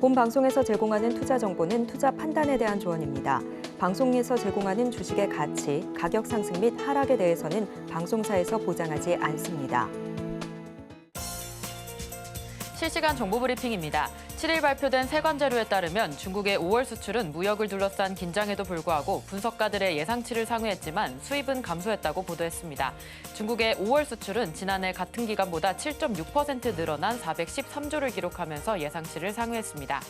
본 방송에서 제공하는 투자 정보는 투자 판단에 대한 조언입니다. 방송에서 제공하는 주식의 가치, 가격 상승 및 하락에 대해서는 방송사에서 보장하지 않습니다. 실시간 정보 브리핑입니다. 7일 발표된 세관 자료에 따르면 중국의 5월 수출은 무역을 둘러싼 긴장에도 불구하고 분석가들의 예상치를 상회했지만 수입은 감소했다고 보도했습니다. 중국의 5월 수출은 지난해 같은 기간보다 7.6% 늘어난 413조를 기록하면서 예상치를 상회했습니다.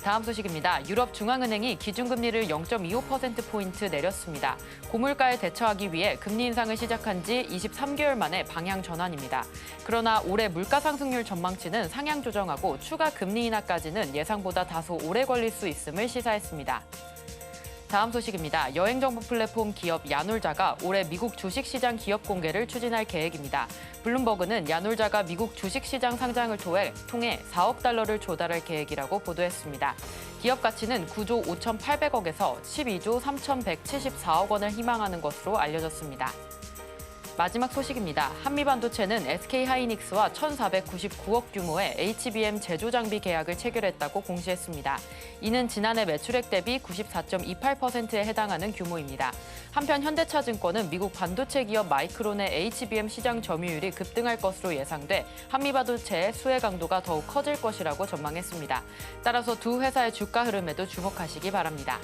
다음 소식입니다. 유럽 중앙은행이 기준금리를 0.25%포인트 내렸습니다. 고물가에 대처하기 위해 금리 인상을 시작한 지 23개월 만에 방향 전환입니다. 그러나 올해 물가 상승률 전망치는 상향 조정하고 추가 금리 인하까지는 예상보다 다소 오래 걸릴 수 있음을 시사했습니다. 다음 소식입니다. 여행정보 플랫폼 기업 야놀자가 올해 미국 주식시장 기업 공개를 추진할 계획입니다. 블룸버그는 야놀자가 미국 주식시장 상장을 통해 4억 달러를 조달할 계획이라고 보도했습니다. 기업 가치는 9조 5,800억에서 12조 3,174억 원을 희망하는 것으로 알려졌습니다. 마지막 소식입니다. 한미반도체는 SK하이닉스와 1,499억 규모의 HBM 제조 장비 계약을 체결했다고 공시했습니다. 이는 지난해 매출액 대비 94.28%에 해당하는 규모입니다. 한편 현대차증권은 미국 반도체 기업 마이크론의 HBM 시장 점유율이 급등할 것으로 예상돼 한미반도체의 수혜 강도가 더욱 커질 것이라고 전망했습니다. 따라서 두 회사의 주가 흐름에도 주목하시기 바랍니다.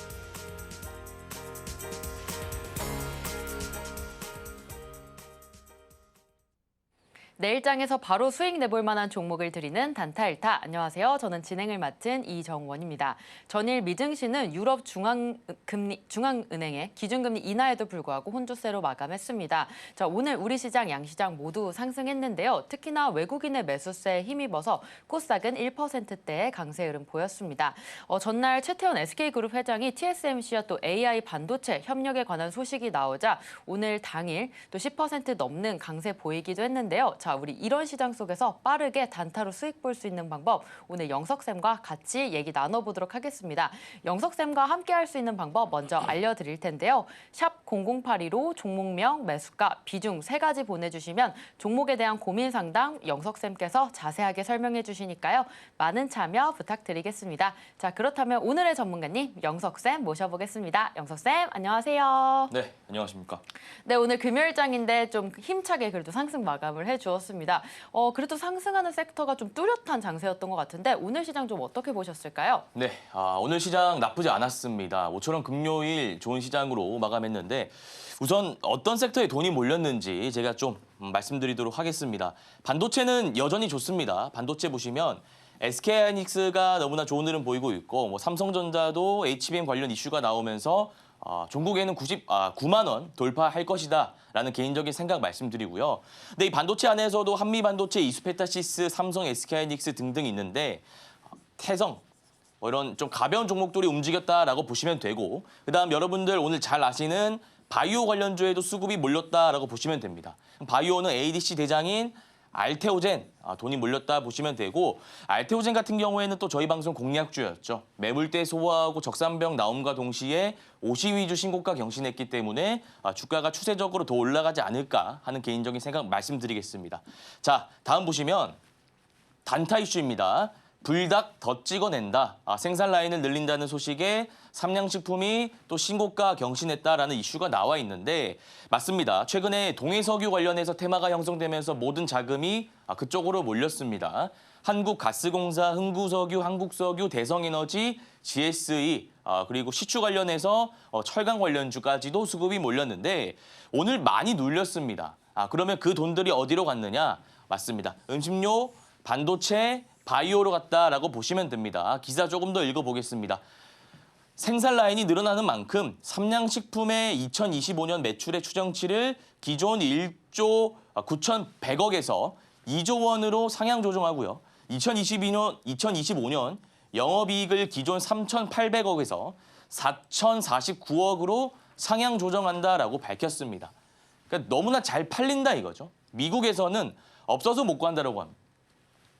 내일장에서 바로 수익 내볼 만한 종목을 드리는 단타일타. 안녕하세요. 저는 진행을 맡은 이정원입니다. 전일 미증시는 유럽 중앙은행의 기준금리 인하에도 불구하고 혼조세로 마감했습니다. 자, 오늘 우리 시장, 양시장 모두 상승했는데요. 특히나 외국인의 매수세에 힘입어서 코스닥은 1%대의 강세 흐름 보였습니다. 전날 최태원 SK그룹 회장이 TSMC와 또 AI 반도체 협력에 관한 소식이 나오자 오늘 당일 또 10% 넘는 강세 보이기도 했는데요. 자, 우리 이런 시장 속에서 빠르게 단타로 수익 볼 수 있는 방법 오늘 영석쌤과 같이 얘기 나눠보도록 하겠습니다. 영석쌤과 함께 할 수 있는 방법 먼저 알려드릴 텐데요. 샵 0082로 종목명, 매수가, 비중 3가지 보내주시면 종목에 대한 고민 상담 영석쌤께서 자세하게 설명해 주시니까요. 많은 참여 부탁드리겠습니다. 자, 그렇다면 오늘의 전문가님 영석쌤 모셔보겠습니다. 영석쌤 안녕하세요. 네, 안녕하십니까. 네, 오늘 금요일장인데 좀 힘차게 그래도 상승 마감을 해주었습니다. 그래도 상승하는 섹터가 좀 뚜렷한 장세였던 것 같은데 오늘 시장 좀 어떻게 보셨을까요? 네, 오늘 시장 나쁘지 않았습니다. 모처럼 금요일 좋은 시장으로 마감했는데 우선 어떤 섹터에 돈이 몰렸는지 제가 좀 말씀드리도록 하겠습니다. 반도체는 여전히 좋습니다. 반도체 보시면 SK하이닉스가 너무나 좋은 흐름 보이고 있고 삼성전자도 HBM 관련 이슈가 나오면서 종국에는 9만 원 돌파할 것이다 라는 개인적인 생각 말씀드리고요. 근데 이 반도체 안에서도 한미반도체, 이수페타시스, 삼성, SK하이닉스 등등 있는데 태성 이런 좀 가벼운 종목들이 움직였다라고 보시면 되고 그다음 여러분들 오늘 잘 아시는 바이오 관련주에도 수급이 몰렸다라고 보시면 됩니다. 바이오는 ADC 대장인 알테오젠 돈이 몰렸다 보시면 되고 알테오젠 같은 경우에는 또 저희 방송 공략주였죠. 매물대 소화하고 적산병 나옴과 동시에 50 위주 신고가 경신했기 때문에 주가가 추세적으로 더 올라가지 않을까 하는 개인적인 생각 말씀드리겠습니다. 자, 다음 보시면 단타 이슈입니다. 불닭 더 찍어낸다. 생산 라인을 늘린다는 소식에 삼양식품이 또 신고가 경신했다라는 이슈가 나와 있는데 맞습니다. 최근에 동해석유 관련해서 테마가 형성되면서 모든 자금이 그쪽으로 몰렸습니다. 한국가스공사, 흥구석유, 한국석유, 대성에너지, GSE 그리고 시추 관련해서 철강 관련주까지도 수급이 몰렸는데 오늘 많이 눌렸습니다. 그러면 그 돈들이 어디로 갔느냐? 맞습니다. 음식료, 반도체, 바이오로 갔다라고 보시면 됩니다. 기사 조금 더 읽어보겠습니다. 생산 라인이 늘어나는 만큼 삼양식품의 2025년 매출의 추정치를 기존 1조 9,100억에서 2조 원으로 상향 조정하고요. 2025년 영업이익을 기존 3,800억에서 4,049억으로 상향 조정한다라고 밝혔습니다. 그러니까 너무나 잘 팔린다 이거죠. 미국에서는 없어서 못 구한다라고 합니다.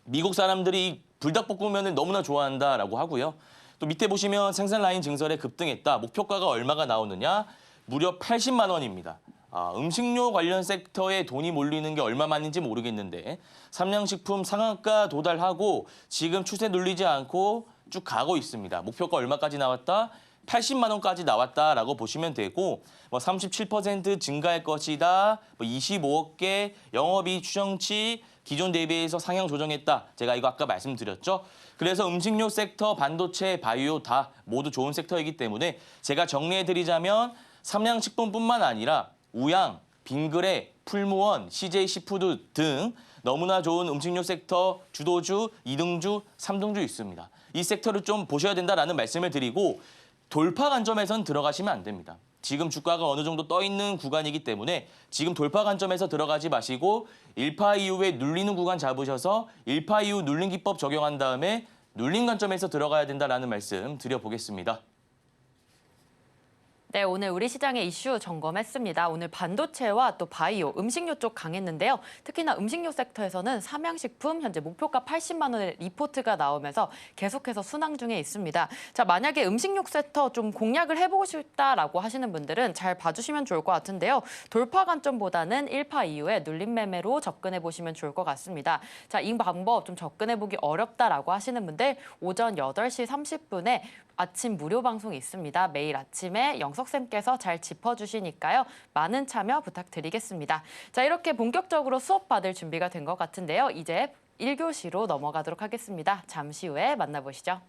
미국 사람들이 불닭볶음면을 너무나 좋아한다라고 하고요. 또 밑에 보시면 생산 라인 증설에 급등했다. 목표가가 얼마가 나오느냐? 무려 80만 원입니다. 음식료 관련 섹터에 돈이 몰리는 게 얼마만인지 모르겠는데 삼양식품 상한가 도달하고 지금 추세 눌리지 않고 쭉 가고 있습니다. 목표가 얼마까지 나왔다? 80만 원까지 나왔다라고 보시면 되고 37% 증가할 것이다. 25억 개 영업이익 추정치 기존 대비해서 상향 조정했다. 제가 이거 아까 말씀드렸죠. 그래서 음식료 섹터, 반도체, 바이오 다 모두 좋은 섹터이기 때문에 제가 정리해드리자면 삼양식품뿐만 아니라 우양, 빙그레, 풀무원, CJ시푸드 등 너무나 좋은 음식료 섹터 주도주, 2등주, 3등주 있습니다. 이 섹터를 좀 보셔야 된다라는 말씀을 드리고 돌파 관점에선 들어가시면 안 됩니다. 지금 주가가 어느 정도 떠 있는 구간이기 때문에 지금 돌파 관점에서 들어가지 마시고 1파 이후에 눌리는 구간 잡으셔서 1파 이후 눌린 기법 적용한 다음에 눌린 관점에서 들어가야 된다라는 말씀 드려보겠습니다. 네, 오늘 우리 시장의 이슈 점검했습니다. 오늘 반도체와 또 바이오, 음식료 쪽 강했는데요. 특히나 음식료 섹터에서는 삼양식품 현재 목표가 80만 원의 리포트가 나오면서 계속해서 순항 중에 있습니다. 자, 만약에 음식료 섹터 좀 공략을 해보고 싶다라고 하시는 분들은 잘 봐주시면 좋을 것 같은데요. 돌파 관점보다는 1파 이후에 눌림 매매로 접근해 보시면 좋을 것 같습니다. 자, 이 방법 좀 접근해 보기 어렵다라고 하시는 분들 오전 8시 30분에 아침 무료 방송이 있습니다. 매일 아침에 영석쌤께서 잘 짚어주시니까요. 많은 참여 부탁드리겠습니다. 자, 이렇게 본격적으로 수업 받을 준비가 된 것 같은데요. 이제 1교시로 넘어가도록 하겠습니다. 잠시 후에 만나보시죠.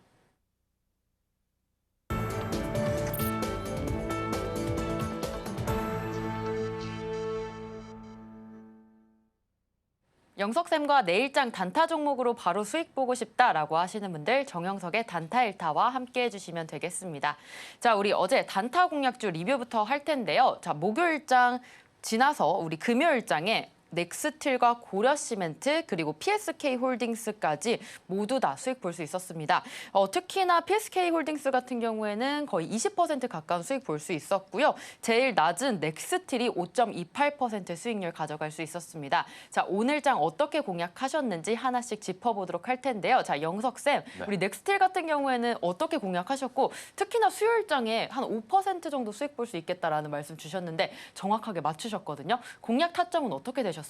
영석쌤과 내일장 단타 종목으로 바로 수익 보고 싶다라고 하시는 분들 정영석의 단타 일타와 함께 해주시면 되겠습니다. 자, 우리 어제 단타 공략주 리뷰부터 할 텐데요. 자, 목요일장 지나서 우리 금요일장에 넥스틸과 고려시멘트 그리고 PSK 홀딩스까지 모두 다 수익 볼 수 있었습니다. 특히나 PSK 홀딩스 같은 경우에는 거의 20% 가까운 수익 볼 수 있었고요. 제일 낮은 넥스틸이 5.28% 수익률 가져갈 수 있었습니다. 자, 오늘장 어떻게 공략하셨는지 하나씩 짚어보도록 할 텐데요. 자, 영석쌤, 네. 우리 넥스틸 같은 경우에는 어떻게 공략하셨고 특히나 수요일장에 한 5% 정도 수익 볼 수 있겠다라는 말씀 주셨는데 정확하게 맞추셨거든요. 공략 타점은 어떻게 되셨을까요?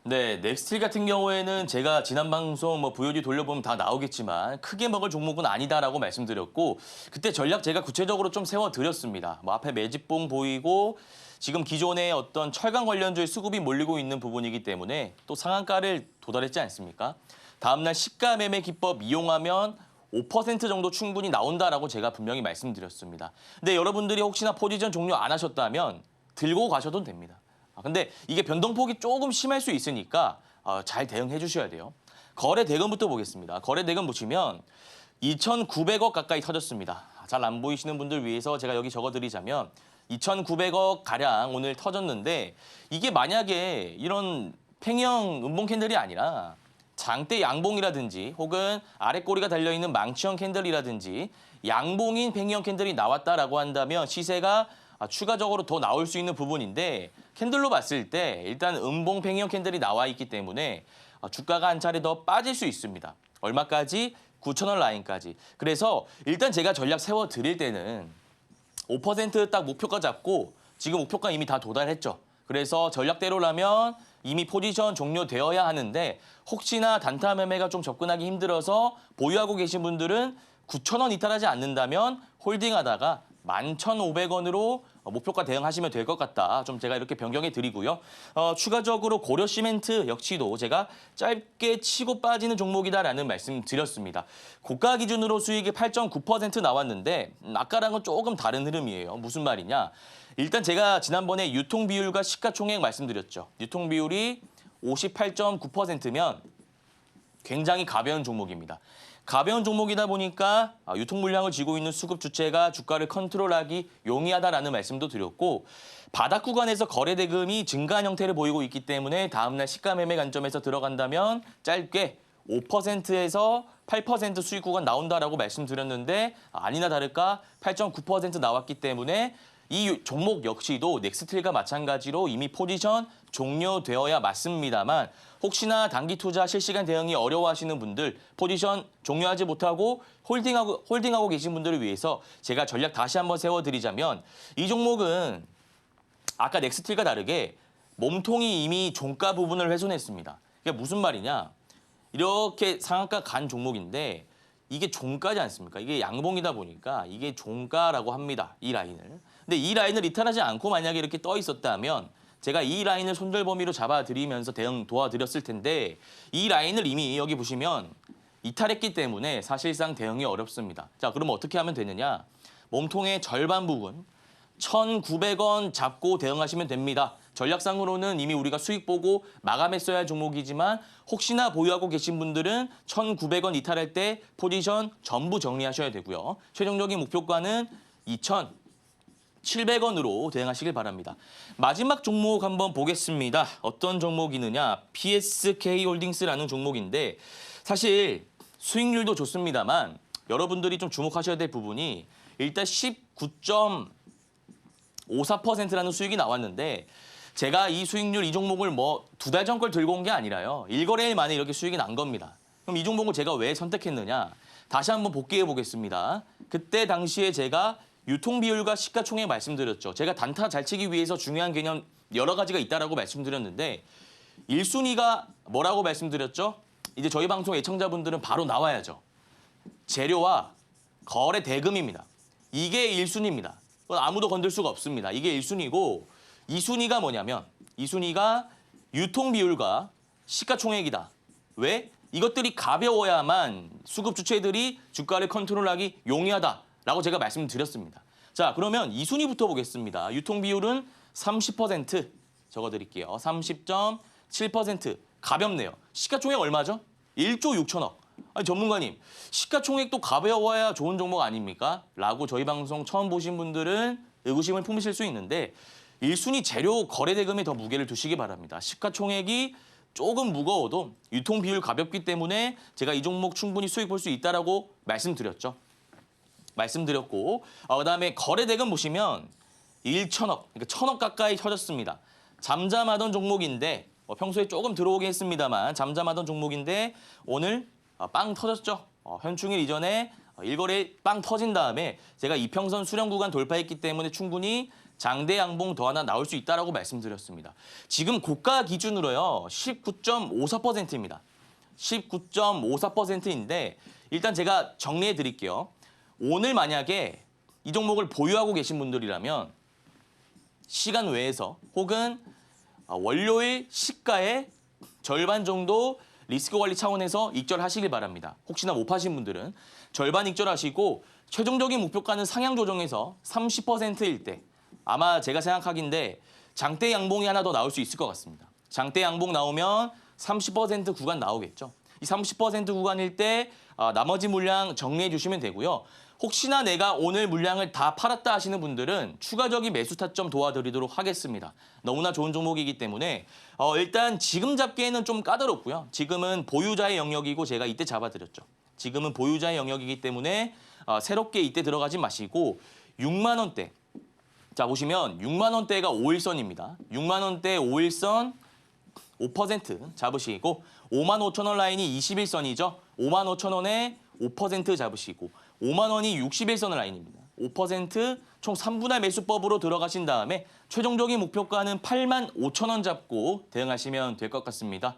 네, 넥스틸 같은 경우에는 제가 지난 방송 VOD 돌려보면 다 나오겠지만 크게 먹을 종목은 아니다라고 말씀드렸고 그때 전략 제가 구체적으로 좀 세워드렸습니다. 앞에 매집봉 보이고 지금 기존의 어떤 철강 관련주의 수급이 몰리고 있는 부분이기 때문에 또 상한가를 도달했지 않습니까? 다음날 시가 매매 기법 이용하면 5% 정도 충분히 나온다라고 제가 분명히 말씀드렸습니다. 근데 여러분들이 혹시나 포지션 종료 안 하셨다면 들고 가셔도 됩니다. 근데 이게 변동폭이 조금 심할 수 있으니까 잘 대응해 주셔야 돼요. 거래 대금부터 보겠습니다. 거래 대금 보시면 2,900억 가까이 터졌습니다. 잘 안 보이시는 분들 위해서 제가 여기 적어드리자면 2,900억 가량 오늘 터졌는데 이게 만약에 이런 팽형 음봉 캔들이 아니라 장대 양봉이라든지 혹은 아래 꼬리가 달려있는 망치형 캔들이라든지 양봉인 팽형 캔들이 나왔다라고 한다면 시세가 추가적으로 더 나올 수 있는 부분인데 캔들로 봤을 때 일단 음봉 팽형 캔들이 나와 있기 때문에 주가가 한 차례 더 빠질 수 있습니다. 얼마까지? 9,000원 라인까지. 그래서 일단 제가 전략 세워드릴 때는 5% 딱 목표가 잡고 지금 목표가 이미 다 도달했죠. 그래서 전략대로라면 이미 포지션 종료되어야 하는데 혹시나 단타 매매가 좀 접근하기 힘들어서 보유하고 계신 분들은 9,000원 이탈하지 않는다면 홀딩하다가 11,500원으로 목표가 대응하시면 될 것 같다. 좀 제가 이렇게 변경해 드리고요. 추가적으로 고려시멘트 역시도 제가 짧게 치고 빠지는 종목이다라는 말씀 드렸습니다. 고가 기준으로 수익이 8.9% 나왔는데 아까랑은 조금 다른 흐름이에요. 무슨 말이냐. 일단 제가 지난번에 유통 비율과 시가총액 말씀드렸죠. 유통 비율이 58.9%면 굉장히 가벼운 종목입니다. 가벼운 종목이다 보니까 유통 물량을 쥐고 있는 수급 주체가 주가를 컨트롤하기 용이하다라는 말씀도 드렸고 바닥 구간에서 거래 대금이 증가한 형태를 보이고 있기 때문에 다음날 시가 매매 관점에서 들어간다면 짧게 5%에서 8% 수익 구간 나온다라고 말씀드렸는데 아니나 다를까 8.9% 나왔기 때문에 이 종목 역시도 넥스틸과 마찬가지로 이미 포지션 종료되어야 맞습니다만 혹시나 단기 투자 실시간 대응이 어려워하시는 분들 포지션 종료하지 못하고 홀딩하고 계신 분들을 위해서 제가 전략 다시 한번 세워드리자면 이 종목은 아까 넥스틸과 다르게 몸통이 이미 종가 부분을 훼손했습니다. 이게 무슨 말이냐? 이렇게 상한가 간 종목인데 이게 종가지 않습니까? 이게 양봉이다 보니까 이게 종가라고 합니다. 이 라인을. 근데 이 라인을 이탈하지 않고 만약에 이렇게 떠 있었다면 제가 이 라인을 손절 범위로 잡아드리면서 대응 도와드렸을 텐데 이 라인을 이미 여기 보시면 이탈했기 때문에 사실상 대응이 어렵습니다. 자, 그럼 어떻게 하면 되느냐? 몸통의 절반 부분 1,900원 잡고 대응하시면 됩니다. 전략상으로는 이미 우리가 수익 보고 마감했어야 할 종목이지만 혹시나 보유하고 계신 분들은 1,900원 이탈할 때 포지션 전부 정리하셔야 되고요. 최종적인 목표가는 2,700원으로 대응하시길 바랍니다. 마지막 종목 한번 보겠습니다. 어떤 종목이느냐? PSK홀딩스라는 종목인데 사실 수익률도 좋습니다만 여러분들이 좀 주목하셔야 될 부분이 일단 19.54%라는 수익이 나왔는데 제가 이 수익률 이 종목을 뭐 2달 전 걸 들고 온 게 아니라요. 1거래일 만에 이렇게 수익이 난 겁니다. 그럼 이 종목을 제가 왜 선택했느냐? 다시 한번 복귀해 보겠습니다. 그때 당시에 제가 유통비율과 시가총액 말씀드렸죠. 제가 단타 잘 치기 위해서 중요한 개념 여러 가지가 있다라고 말씀드렸는데 1순위가 뭐라고 말씀드렸죠? 이제 저희 방송 애청자분들은 바로 나와야죠. 재료와 거래 대금입니다. 이게 1순위입니다. 아무도 건들 수가 없습니다. 이게 1순위고 2순위가 뭐냐면 2순위가 유통비율과 시가총액이다. 왜? 이것들이 가벼워야만 수급 주체들이 주가를 컨트롤하기 용이하다라고 제가 말씀드렸습니다. 자, 그러면 2순위부터 보겠습니다. 유통비율은 30% 적어드릴게요. 30.7% 가볍네요. 시가총액 얼마죠? 1조 6천억. 아니 전문가님, 시가총액도 가벼워야 좋은 종목 아닙니까? 라고 저희 방송 처음 보신 분들은 의구심을 품으실 수 있는데 1순위 재료 거래 대금에 더 무게를 두시기 바랍니다. 시가총액이 조금 무거워도 유통비율 가볍기 때문에 제가 이 종목 충분히 수익 볼 수 있다라고 말씀드렸죠. 말씀드렸고 그다음에 거래 대금 보시면 1천억, 그러니까 1,000억 가까이 터졌습니다. 잠잠하던 종목인데 평소에 조금 들어오긴 했습니다만 잠잠하던 종목인데 오늘 빵 터졌죠. 현충일 이전에 일거래 빵 터진 다음에 제가 이평선 수렴 구간 돌파했기 때문에 충분히 장대 양봉 더 하나 나올 수 있다라고 말씀드렸습니다. 지금 고가 기준으로요. 19.54%입니다. 19.54%인데 일단 제가 정리해 드릴게요. 오늘 만약에 이 종목을 보유하고 계신 분들이라면 시간 외에서 혹은 월요일 시가의 절반 정도 리스크 관리 차원에서 익절하시길 바랍니다. 혹시나 못 파신 분들은 절반 익절하시고 최종적인 목표가는 상향 조정해서 30%일 때 아마 제가 생각하기인데 장대 양봉이 하나 더 나올 수 있을 것 같습니다. 장대 양봉 나오면 30% 구간 나오겠죠. 이 30% 구간일 때 나머지 물량 정리해 주시면 되고요. 혹시나 내가 오늘 물량을 다 팔았다 하시는 분들은 추가적인 매수 타점 도와드리도록 하겠습니다. 너무나 좋은 종목이기 때문에 일단 지금 잡기에는 좀 까다롭고요. 지금은 보유자의 영역이고 제가 이때 잡아드렸죠. 지금은 보유자의 영역이기 때문에 새롭게 이때 들어가지 마시고 6만 원대. 자 보시면 6만 원대가 5일선입니다. 6만 원대 5일선 5% 잡으시고 5만 5천 원 라인이 21선이죠. 5만 5천 원에 5% 잡으시고 5만 원이 61선 라인입니다. 5% 총 3분할 매수법으로 들어가신 다음에 최종적인 목표가는 8만 5천 원 잡고 대응하시면 될 것 같습니다.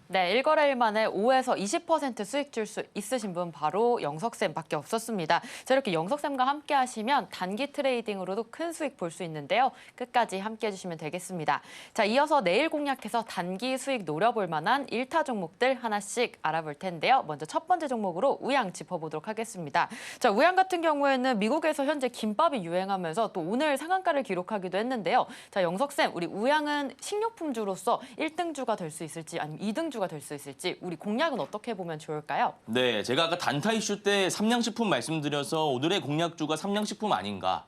네, 1거래일 만에 5에서 20% 수익 줄 수 있으신 분 바로 영석쌤밖에 없었습니다. 자, 이렇게 영석쌤과 함께 하시면 단기 트레이딩으로도 큰 수익 볼 수 있는데요. 끝까지 함께 해주시면 되겠습니다. 자, 이어서 내일 공략해서 단기 수익 노려볼 만한 1타 종목들 하나씩 알아볼 텐데요. 먼저 첫 번째 종목으로 우양 짚어보도록 하겠습니다. 자, 우양 같은 경우에는 미국에서 현재 김밥이 유행하면서 또 오늘 상한가를 기록하기도 했는데요. 자, 영석쌤, 우리 우양은 식료품주로서 1등주가 될 수 있을지 아니면 2등주가 될 수 있을지 우리 공략은 어떻게 보면 좋을까요? 네, 제가 아까 단타 이슈 때 삼양식품 말씀드려서 오늘의 공략주가 삼양식품 아닌가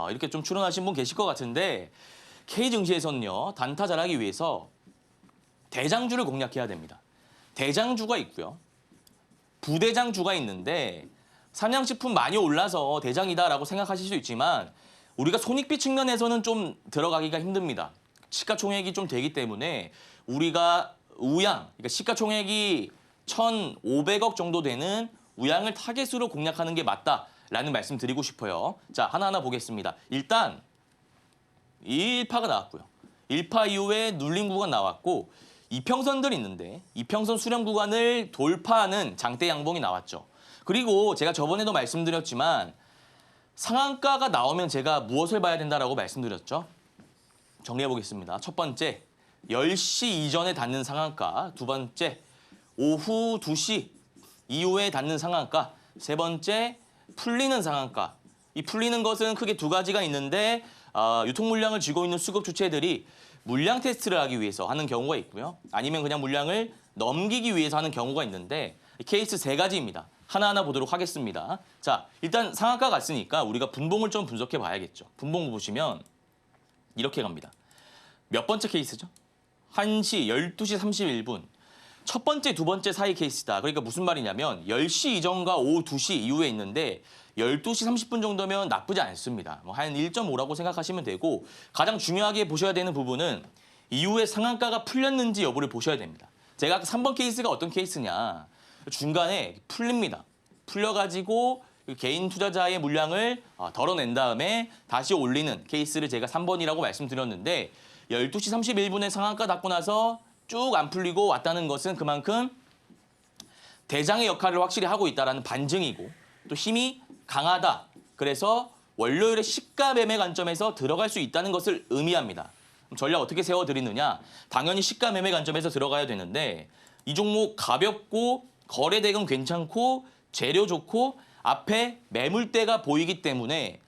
이렇게 좀 추론하신 분 계실 것 같은데 K증시에서는요. 단타 잘하기 위해서 대장주를 공략해야 됩니다. 대장주가 있고요. 부대장주가 있는데 삼양식품 많이 올라서 대장이다라고 생각하실 수 있지만 우리가 손익비 측면에서는 좀 들어가기가 힘듭니다. 시가총액이 좀 되기 때문에 우리가 우양, 그러니까 시가총액이 1,500억 정도 되는 우양을 타겟으로 공략하는 게 맞다라는 말씀 드리고 싶어요. 자, 하나하나 보겠습니다. 일단 1파가 나왔고요. 1파 이후에 눌림 구간 나왔고 이평선들이 있는데 이평선 수렴 구간을 돌파하는 장대 양봉이 나왔죠. 그리고 제가 저번에도 말씀드렸지만 상한가가 나오면 제가 무엇을 봐야 된다라고 말씀드렸죠. 정리해 보겠습니다. 첫 번째, 10시 이전에 닿는 상한가. 두 번째, 오후 2시 이후에 닿는 상한가. 세 번째, 풀리는 상한가. 이 풀리는 것은 크게 두 가지가 있는데 유통 물량을 쥐고 있는 수급 주체들이 물량 테스트를 하기 위해서 하는 경우가 있고요. 아니면 그냥 물량을 넘기기 위해서 하는 경우가 있는데 이 케이스 세 가지입니다. 하나하나 보도록 하겠습니다. 자, 일단 상한가 갔으니까 우리가 분봉을 좀 분석해 봐야겠죠. 분봉 보시면 이렇게 갑니다. 몇 번째 케이스죠? 1시, 12시 31분. 첫 번째, 두 번째 사이 케이스다. 그러니까 무슨 말이냐면 10시 이전과 오후 2시 이후에 있는데 12시 30분 정도면 나쁘지 않습니다. 한 1.5라고 생각하시면 되고 가장 중요하게 보셔야 되는 부분은 이후에 상한가가 풀렸는지 여부를 보셔야 됩니다. 제가 아까 3번 케이스가 어떤 케이스냐. 중간에 풀립니다. 풀려가지고 개인 투자자의 물량을 덜어낸 다음에 다시 올리는 케이스를 제가 3번이라고 말씀드렸는데 12시 31분에 상한가 닫고 나서 쭉 안 풀리고 왔다는 것은 그만큼 대장의 역할을 확실히 하고 있다는 반증이고 또 힘이 강하다. 그래서 월요일에 시가 매매 관점에서 들어갈 수 있다는 것을 의미합니다. 그럼 전략 어떻게 세워드리느냐? 당연히 시가 매매 관점에서 들어가야 되는데 이 종목 가볍고 거래 대금 괜찮고 재료 좋고 앞에 매물대가 보이기 때문에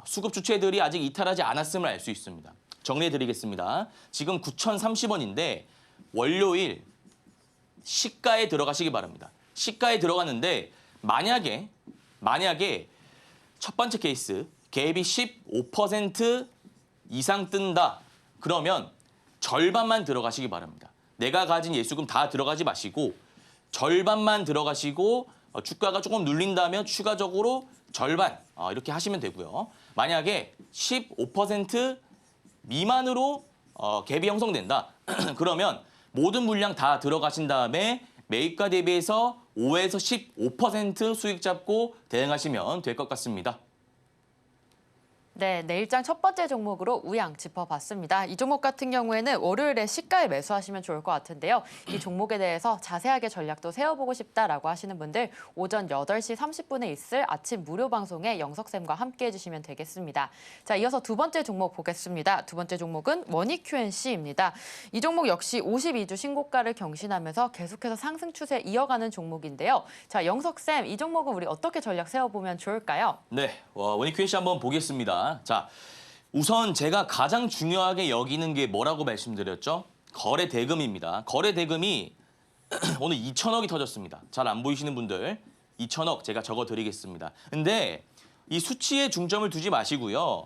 수급 주체들이 아직 이탈하지 않았음을 알 수 있습니다. 정리해드리겠습니다. 지금 9,030원인데 월요일 시가에 들어가시기 바랍니다. 시가에 들어갔는데 만약에 첫 번째 케이스 갭이 15% 이상 뜬다. 그러면 절반만 들어가시기 바랍니다. 내가 가진 예수금 다 들어가지 마시고 절반만 들어가시고 주가가 조금 눌린다면 추가적으로 절반 이렇게 하시면 되고요. 만약에 15% 미만으로 갭이 형성된다. 그러면 모든 물량 다 들어가신 다음에 매입가 대비해서 5에서 15% 수익 잡고 대응하시면 될 것 같습니다. 네, 내일장 첫 번째 종목으로 우양 짚어봤습니다. 이 종목 같은 경우에는 월요일에 시가에 매수하시면 좋을 것 같은데요. 이 종목에 대해서 자세하게 전략도 세워보고 싶다라고 하시는 분들 오전 8시 30분에 있을 아침 무료 방송에 영석쌤과 함께 해주시면 되겠습니다. 자, 이어서 두 번째 종목 보겠습니다. 두 번째 종목은 머니QNC입니다. 이 종목 역시 52주 신고가를 경신하면서 계속해서 상승 추세 이어가는 종목인데요. 자, 영석쌤, 이 종목은 우리 어떻게 전략 세워보면 좋을까요? 네, 머니QNC 한번 보겠습니다. 자, 우선 제가 가장 중요하게 여기는 게 뭐라고 말씀드렸죠? 거래 대금입니다. 거래 대금이 오늘 2천억이 터졌습니다. 잘 안 보이시는 분들 2천억 제가 적어드리겠습니다. 근데 이 수치에 중점을 두지 마시고요.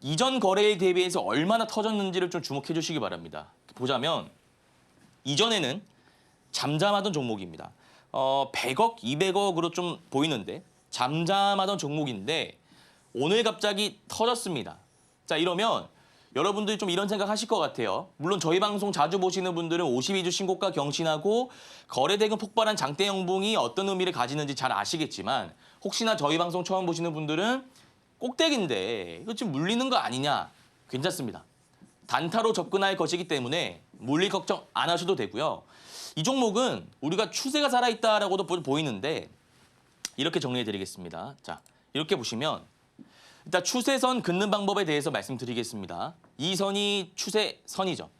이전 거래에 대비해서 얼마나 터졌는지를 좀 주목해 주시기 바랍니다. 보자면 이전에는 잠잠하던 종목입니다. 100억, 200억으로 좀 보이는데 잠잠하던 종목인데 오늘 갑자기 터졌습니다. 자, 이러면 여러분들이 좀 이런 생각 하실 것 같아요. 물론 저희 방송 자주 보시는 분들은 52주 신고가 경신하고 거래대금 폭발한 장대 영봉이 어떤 의미를 가지는지 잘 아시겠지만 혹시나 저희 방송 처음 보시는 분들은 꼭대기인데 이거 지금 물리는 거 아니냐? 괜찮습니다. 단타로 접근할 것이기 때문에 물릴 걱정 안 하셔도 되고요. 이 종목은 우리가 추세가 살아있다라고도 보이는데 이렇게 정리해드리겠습니다. 자, 이렇게 보시면 일단 추세선 긋는 방법에 대해서 말씀드리겠습니다. 이 선이 추세선이죠.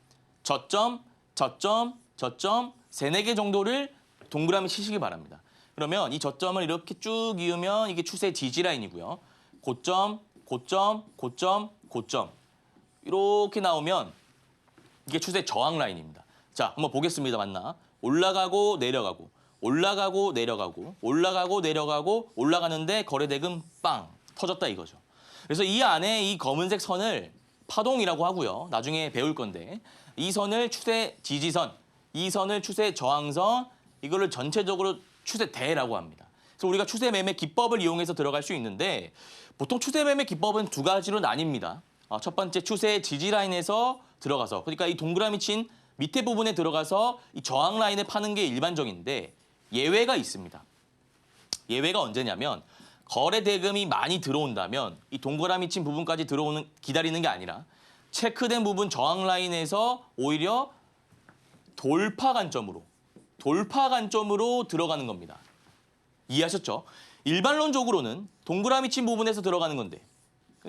저점, 저점, 저점, 3-4개 정도를 동그라미 치시기 바랍니다. 그러면 이 저점을 이렇게 쭉 이으면 이게 추세 지지라인이고요. 고점, 고점, 고점, 고점. 이렇게 나오면 이게 추세 저항 라인입니다. 자, 한번 보겠습니다. 맞나? 올라가고 내려가고, 올라가고 내려가고, 올라가고 내려가고, 올라가는데 거래대금 빵 터졌다 이거죠. 그래서 이 안에 이 검은색 선을 파동이라고 하고요. 나중에 배울 건데 이 선을 추세 지지선, 이 선을 추세 저항선, 이거를 전체적으로 추세대라고 합니다. 그래서 우리가 추세 매매 기법을 이용해서 들어갈 수 있는데 보통 추세 매매 기법은 두 가지로 나뉩니다. 첫 번째 추세 지지 라인에서 들어가서 그러니까 이 동그라미 친 밑에 부분에 들어가서 이 저항 라인에 파는 게 일반적인데 예외가 있습니다. 예외가 언제냐면 거래 대금이 많이 들어온다면 이 동그라미 친 부분까지 기다리는 게 아니라 체크된 부분 저항 라인에서 오히려 돌파 관점으로 들어가는 겁니다. 이해하셨죠? 일반론적으로는 동그라미 친 부분에서 들어가는 건데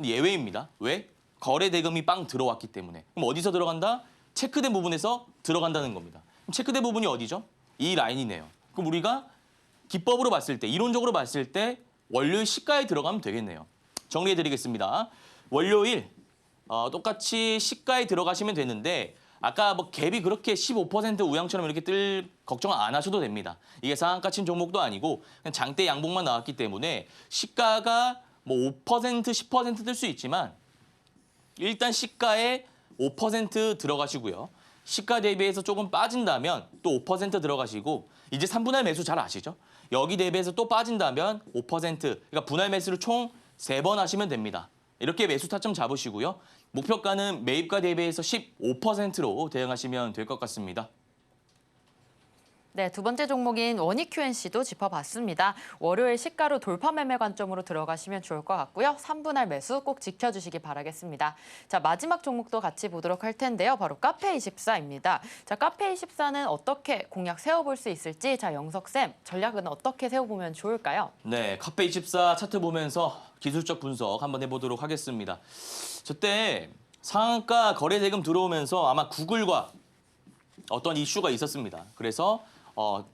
예외입니다. 왜? 거래 대금이 빵 들어왔기 때문에. 그럼 어디서 들어간다? 체크된 부분에서 들어간다는 겁니다. 그럼 체크된 부분이 어디죠? 이 라인이네요. 그럼 우리가 기법으로 봤을 때, 이론적으로 봤을 때 월요일 시가에 들어가면 되겠네요. 정리해드리겠습니다. 월요일 똑같이 시가에 들어가시면 되는데 아까 뭐 갭이 그렇게 15% 우양처럼 이렇게 뜰 걱정 안 하셔도 됩니다. 이게 상한가 친 종목도 아니고 그냥 장대 양봉만 나왔기 때문에 시가가 뭐 5%, 10% 뜰 수 있지만 일단 시가에 5% 들어가시고요. 시가 대비해서 조금 빠진다면 또 5% 들어가시고 이제 3분할 매수 잘 아시죠? 여기 대비해서 또 빠진다면 5%, 그러니까 분할 매수를 총 3번 하시면 됩니다. 이렇게 매수 타점 잡으시고요. 목표가는 매입가 대비해서 15%로 대응하시면 될 것 같습니다. 네, 두 번째 종목인 원익 QNC도 짚어봤습니다. 월요일 시가로 돌파 매매 관점으로 들어가시면 좋을 것 같고요. 3분할 매수 꼭 지켜주시기 바라겠습니다. 자, 마지막 종목도 같이 보도록 할 텐데요. 바로 카페24입니다. 자, 카페24는 어떻게 공략 세워볼 수 있을지 영석쌤, 전략은 어떻게 세워보면 좋을까요? 네, 카페24 차트 보면서 기술적 분석 한번 해보도록 하겠습니다. 저때 상한가 거래 대금 들어오면서 아마 구글과 어떤 이슈가 있었습니다. 그래서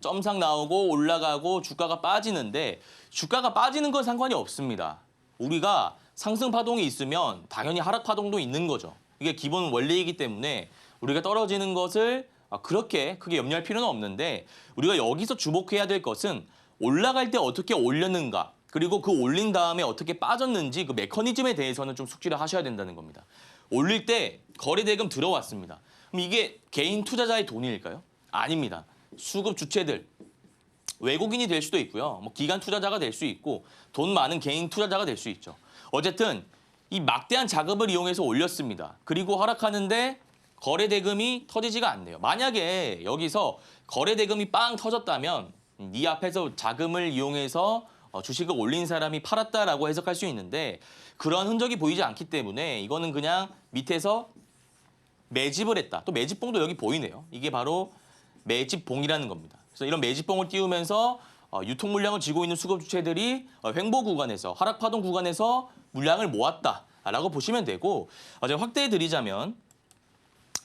점상 나오고 올라가고 주가가 빠지는데 주가가 빠지는 건 상관이 없습니다. 우리가 상승 파동이 있으면 당연히 하락 파동도 있는 거죠. 이게 기본 원리이기 때문에 우리가 떨어지는 것을 그렇게 크게 염려할 필요는 없는데 우리가 여기서 주목해야 될 것은 올라갈 때 어떻게 올렸는가 그리고 그 올린 다음에 어떻게 빠졌는지 그 메커니즘에 대해서는 좀 숙지를 하셔야 된다는 겁니다. 올릴 때 거래 대금 들어왔습니다. 그럼 이게 개인 투자자의 돈일까요? 아닙니다. 수급 주체들, 외국인이 될 수도 있고요. 뭐 기관 투자자가 될 수 있고 돈 많은 개인 투자자가 될 수 있죠. 어쨌든 이 막대한 자금을 이용해서 올렸습니다. 그리고 하락하는데 거래 대금이 터지지가 않네요. 만약에 여기서 거래 대금이 빵 터졌다면 네 앞에서 자금을 이용해서 주식을 올린 사람이 팔았다라고 해석할 수 있는데 그런 흔적이 보이지 않기 때문에 이거는 그냥 밑에서 매집을 했다. 또 매집봉도 여기 보이네요. 이게 바로 매집봉이라는 겁니다. 그래서 이런 매집봉을 띄우면서 유통 물량을 쥐고 있는 수급 주체들이 횡보 구간에서 하락 파동 구간에서 물량을 모았다라고 보시면 되고 제가 확대해 드리자면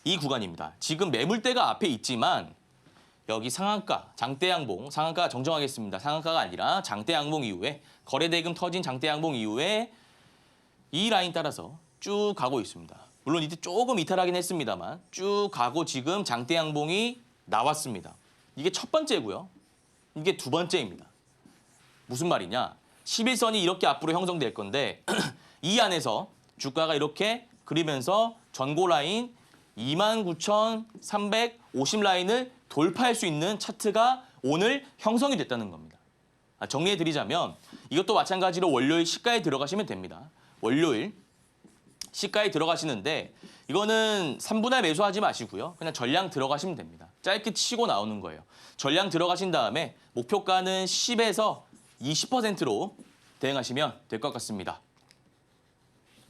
이 구간입니다. 지금 매물대가 앞에 있지만 여기 상한가, 장대 양봉, 상한가 정정하겠습니다. 상한가가 아니라 장대 양봉 이후에 거래 대금 터진 장대 양봉 이후에 이 라인 따라서 쭉 가고 있습니다. 물론 이때 조금 이탈하긴 했습니다만 쭉 가고 지금 장대 양봉이 나왔습니다. 이게 첫 번째고요. 이게 두 번째입니다. 무슨 말이냐? 11선이 이렇게 앞으로 형성될 건데 이 안에서 주가가 이렇게 그리면서 전고 라인 29,350 라인을 돌파할 수 있는 차트가 오늘 형성이 됐다는 겁니다. 정리해드리자면 이것도 마찬가지로 월요일 시가에 들어가시면 됩니다. 월요일 시가에 들어가시는데 이거는 3분할 매수하지 마시고요. 그냥 전량 들어가시면 됩니다. 짧게 치고 나오는 거예요. 전량 들어가신 다음에 목표가는 10에서 20%로 대응하시면 될 것 같습니다.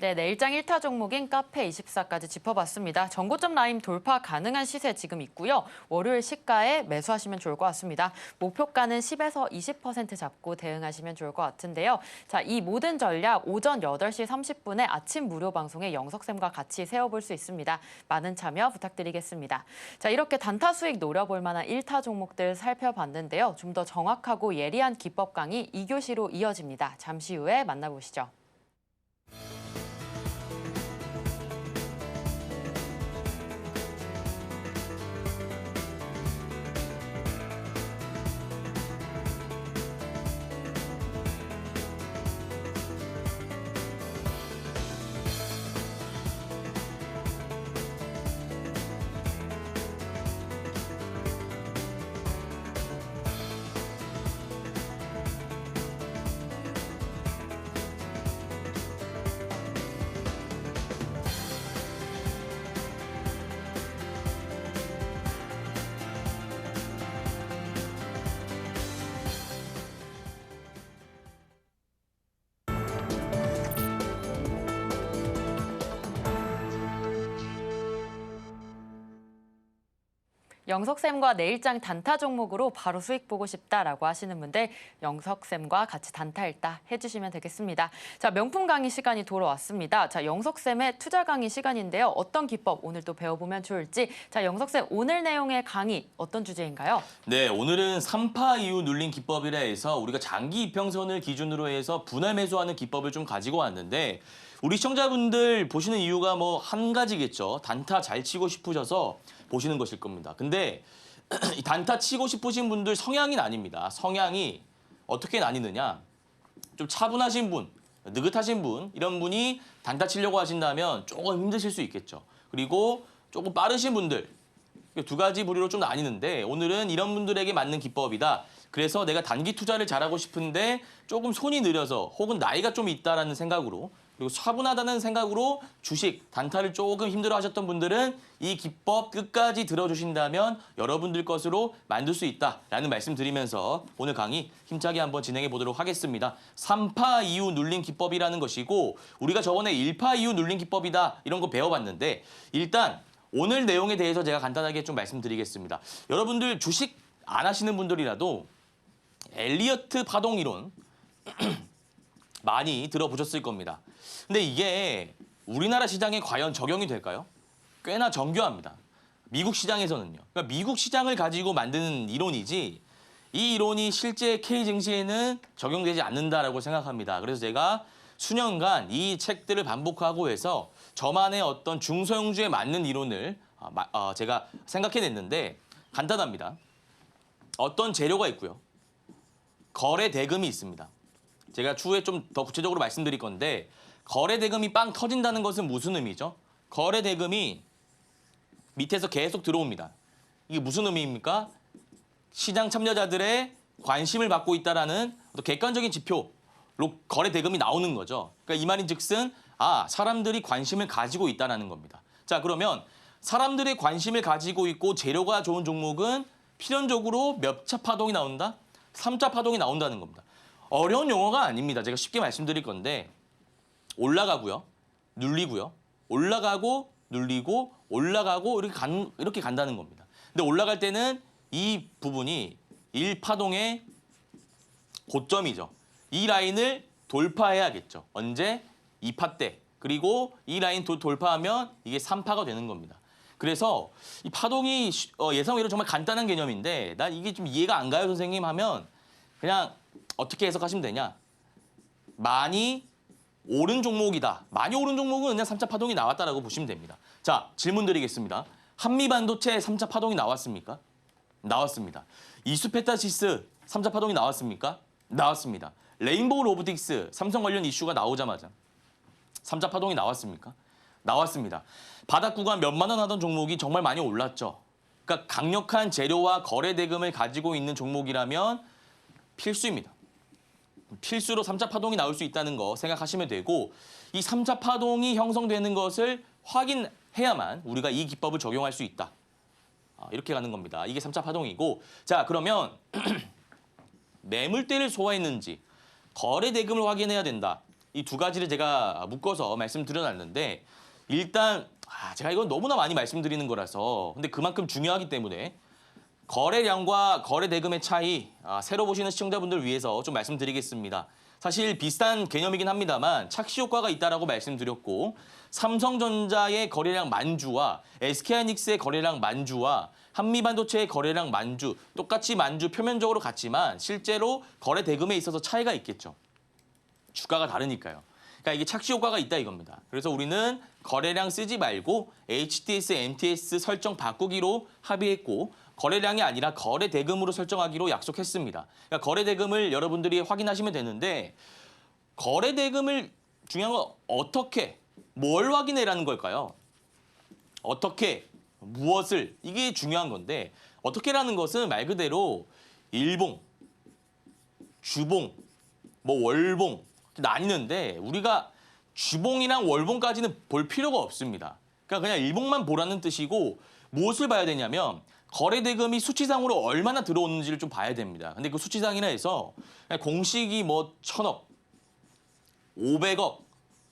네, 내일장 1타 종목인 카페24까지 짚어봤습니다. 전고점 라인 돌파 가능한 시세 지금 있고요. 월요일 시가에 매수하시면 좋을 것 같습니다. 목표가는 10에서 20% 잡고 대응하시면 좋을 것 같은데요. 자, 이 모든 전략 오전 8시 30분에 아침 무료 방송에 영석쌤과 같이 세워볼 수 있습니다. 많은 참여 부탁드리겠습니다. 자, 이렇게 단타 수익 노려볼 만한 1타 종목들 살펴봤는데요. 좀 더 정확하고 예리한 기법 강의 2교시로 이어집니다. 잠시 후에 만나보시죠. 영석쌤과 내일장 단타 종목으로 바로 수익 보고 싶다라고 하시는 분들 영석쌤과 같이 단타 일다 해주시면 되겠습니다. 자, 명품 강의 시간이 돌아왔습니다. 자, 영석쌤의 투자 강의 시간인데요. 어떤 기법 오늘 또 배워보면 좋을지. 자, 영석쌤 오늘 내용의 강의 어떤 주제인가요? 네, 오늘은 3파 이후 눌린 기법이라 해서 우리가 장기 이평선을 기준으로 해서 분할 매수하는 기법을 좀 가지고 왔는데 우리 시청자분들 보시는 이유가 뭐 한 가지겠죠. 단타 잘 치고 싶으셔서 보시는 것일 겁니다. 근데 이 단타 치고 싶으신 분들 성향이 나뉩니다. 성향이 어떻게 나뉘느냐. 좀 차분하신 분, 느긋하신 분, 이런 분이 단타 치려고 하신다면 조금 힘드실 수 있겠죠. 그리고 조금 빠르신 분들, 두 가지 부류로 좀 나뉘는데 오늘은 이런 분들에게 맞는 기법이다. 그래서 내가 단기 투자를 잘하고 싶은데 조금 손이 느려서 혹은 나이가 좀 있다라는 생각으로 그리고 차분하다는 생각으로 주식, 단타를 조금 힘들어 하셨던 분들은 이 기법 끝까지 들어주신다면 여러분들 것으로 만들 수 있다라는 말씀 드리면서 오늘 강의 힘차게 한번 진행해 보도록 하겠습니다. 3파 이후 눌린 기법이라는 것이고 우리가 저번에 1파 이후 눌린 기법이다 이런 거 배워봤는데 일단 오늘 내용에 대해서 제가 간단하게 좀 말씀드리겠습니다. 여러분들 주식 안 하시는 분들이라도 엘리어트 파동 이론 많이 들어보셨을 겁니다. 근데 이게 우리나라 시장에 과연 적용이 될까요? 꽤나 정교합니다. 미국 시장에서는요. 그러니까 미국 시장을 가지고 만드는 이론이지 이 이론이 실제 K 증시에는 적용되지 않는다라고 생각합니다. 그래서 제가 수년간 이 책들을 반복하고 해서 저만의 어떤 중소형주에 맞는 이론을 제가 생각해냈는데 간단합니다. 어떤 재료가 있고요. 거래 대금이 있습니다. 제가 추후에 좀 더 구체적으로 말씀드릴 건데 거래 대금이 빵 터진다는 것은 무슨 의미죠? 거래 대금이 밑에서 계속 들어옵니다. 이게 무슨 의미입니까? 시장 참여자들의 관심을 받고 있다라는 어떤 객관적인 지표로 거래 대금이 나오는 거죠. 그러니까 이 말인즉슨 사람들이 관심을 가지고 있다는 겁니다. 자, 그러면 사람들의 관심을 가지고 있고 재료가 좋은 종목은 필연적으로 몇 차 파동이 나온다? 3차 파동이 나온다는 겁니다. 어려운 용어가 아닙니다. 제가 쉽게 말씀드릴 건데 올라가고요. 눌리고요. 올라가고 눌리고 올라가고 이렇게 간다는 겁니다. 근데 올라갈 때는 이 부분이 1파동의 고점이죠. 이 라인을 돌파해야겠죠. 언제? 2파 때. 그리고 이 라인 돌파하면 이게 3파가 되는 겁니다. 그래서 이 파동이 예상 외로 정말 간단한 개념인데 난 이게 좀 이해가 안 가요 선생님 하면 그냥 어떻게 해석하시면 되냐. 많이 오른 종목이다. 많이 오른 종목은 그냥 3차 파동이 나왔다라고 보시면 됩니다. 자, 질문 드리겠습니다. 한미반도체 3차 파동이 나왔습니까? 나왔습니다. 이수페타시스 3차 파동이 나왔습니까? 나왔습니다. 레인보우 로보틱스 삼성 관련 이슈가 나오자마자 3차 파동이 나왔습니까? 나왔습니다. 바닥 구간 몇만 원 하던 종목이 정말 많이 올랐죠. 그러니까 강력한 재료와 거래 대금을 가지고 있는 종목이라면 필수입니다. 필수로 3차 파동이 나올 수 있다는 거 생각하시면 되고 이 3차 파동이 형성되는 것을 확인해야만 우리가 이 기법을 적용할 수 있다. 이렇게 가는 겁니다. 이게 3차 파동이고 자 그러면 매물대를 소화했는지 거래 대금을 확인해야 된다. 이 두 가지를 제가 묶어서 말씀드려놨는데 일단 제가 이건 너무나 많이 말씀드리는 거라서 근데 그만큼 중요하기 때문에 거래량과 거래 대금의 차이 새로 보시는 시청자분들 위해서 좀 말씀드리겠습니다. 사실 비슷한 개념이긴 합니다만 착시 효과가 있다라고 말씀드렸고 삼성전자의 거래량 만주와 SK하이닉스의 거래량 만주와 한미반도체의 거래량 만주 똑같이 만주 표면적으로 같지만 실제로 거래 대금에 있어서 차이가 있겠죠. 주가가 다르니까요. 그러니까 이게 착시 효과가 있다 이겁니다. 그래서 우리는 거래량 쓰지 말고 HTS, MTS 설정 바꾸기로 합의했고 거래량이 아니라 거래 대금으로 설정하기로 약속했습니다. 그러니까 거래 대금을 여러분들이 확인하시면 되는데 거래 대금을 중요한 건 어떻게, 뭘 확인해라는 걸까요? 어떻게, 무엇을 이게 중요한 건데 어떻게라는 것은 말 그대로 일봉, 주봉, 뭐 월봉 나뉘는데 우리가 주봉이랑 월봉까지는 볼 필요가 없습니다. 그러니까 그냥 일봉만 보라는 뜻이고 무엇을 봐야 되냐면 거래 대금이 수치상으로 얼마나 들어오는지를 좀 봐야 됩니다. 근데 그 수치상이나 해서 공식이 뭐 1,000억, 500억,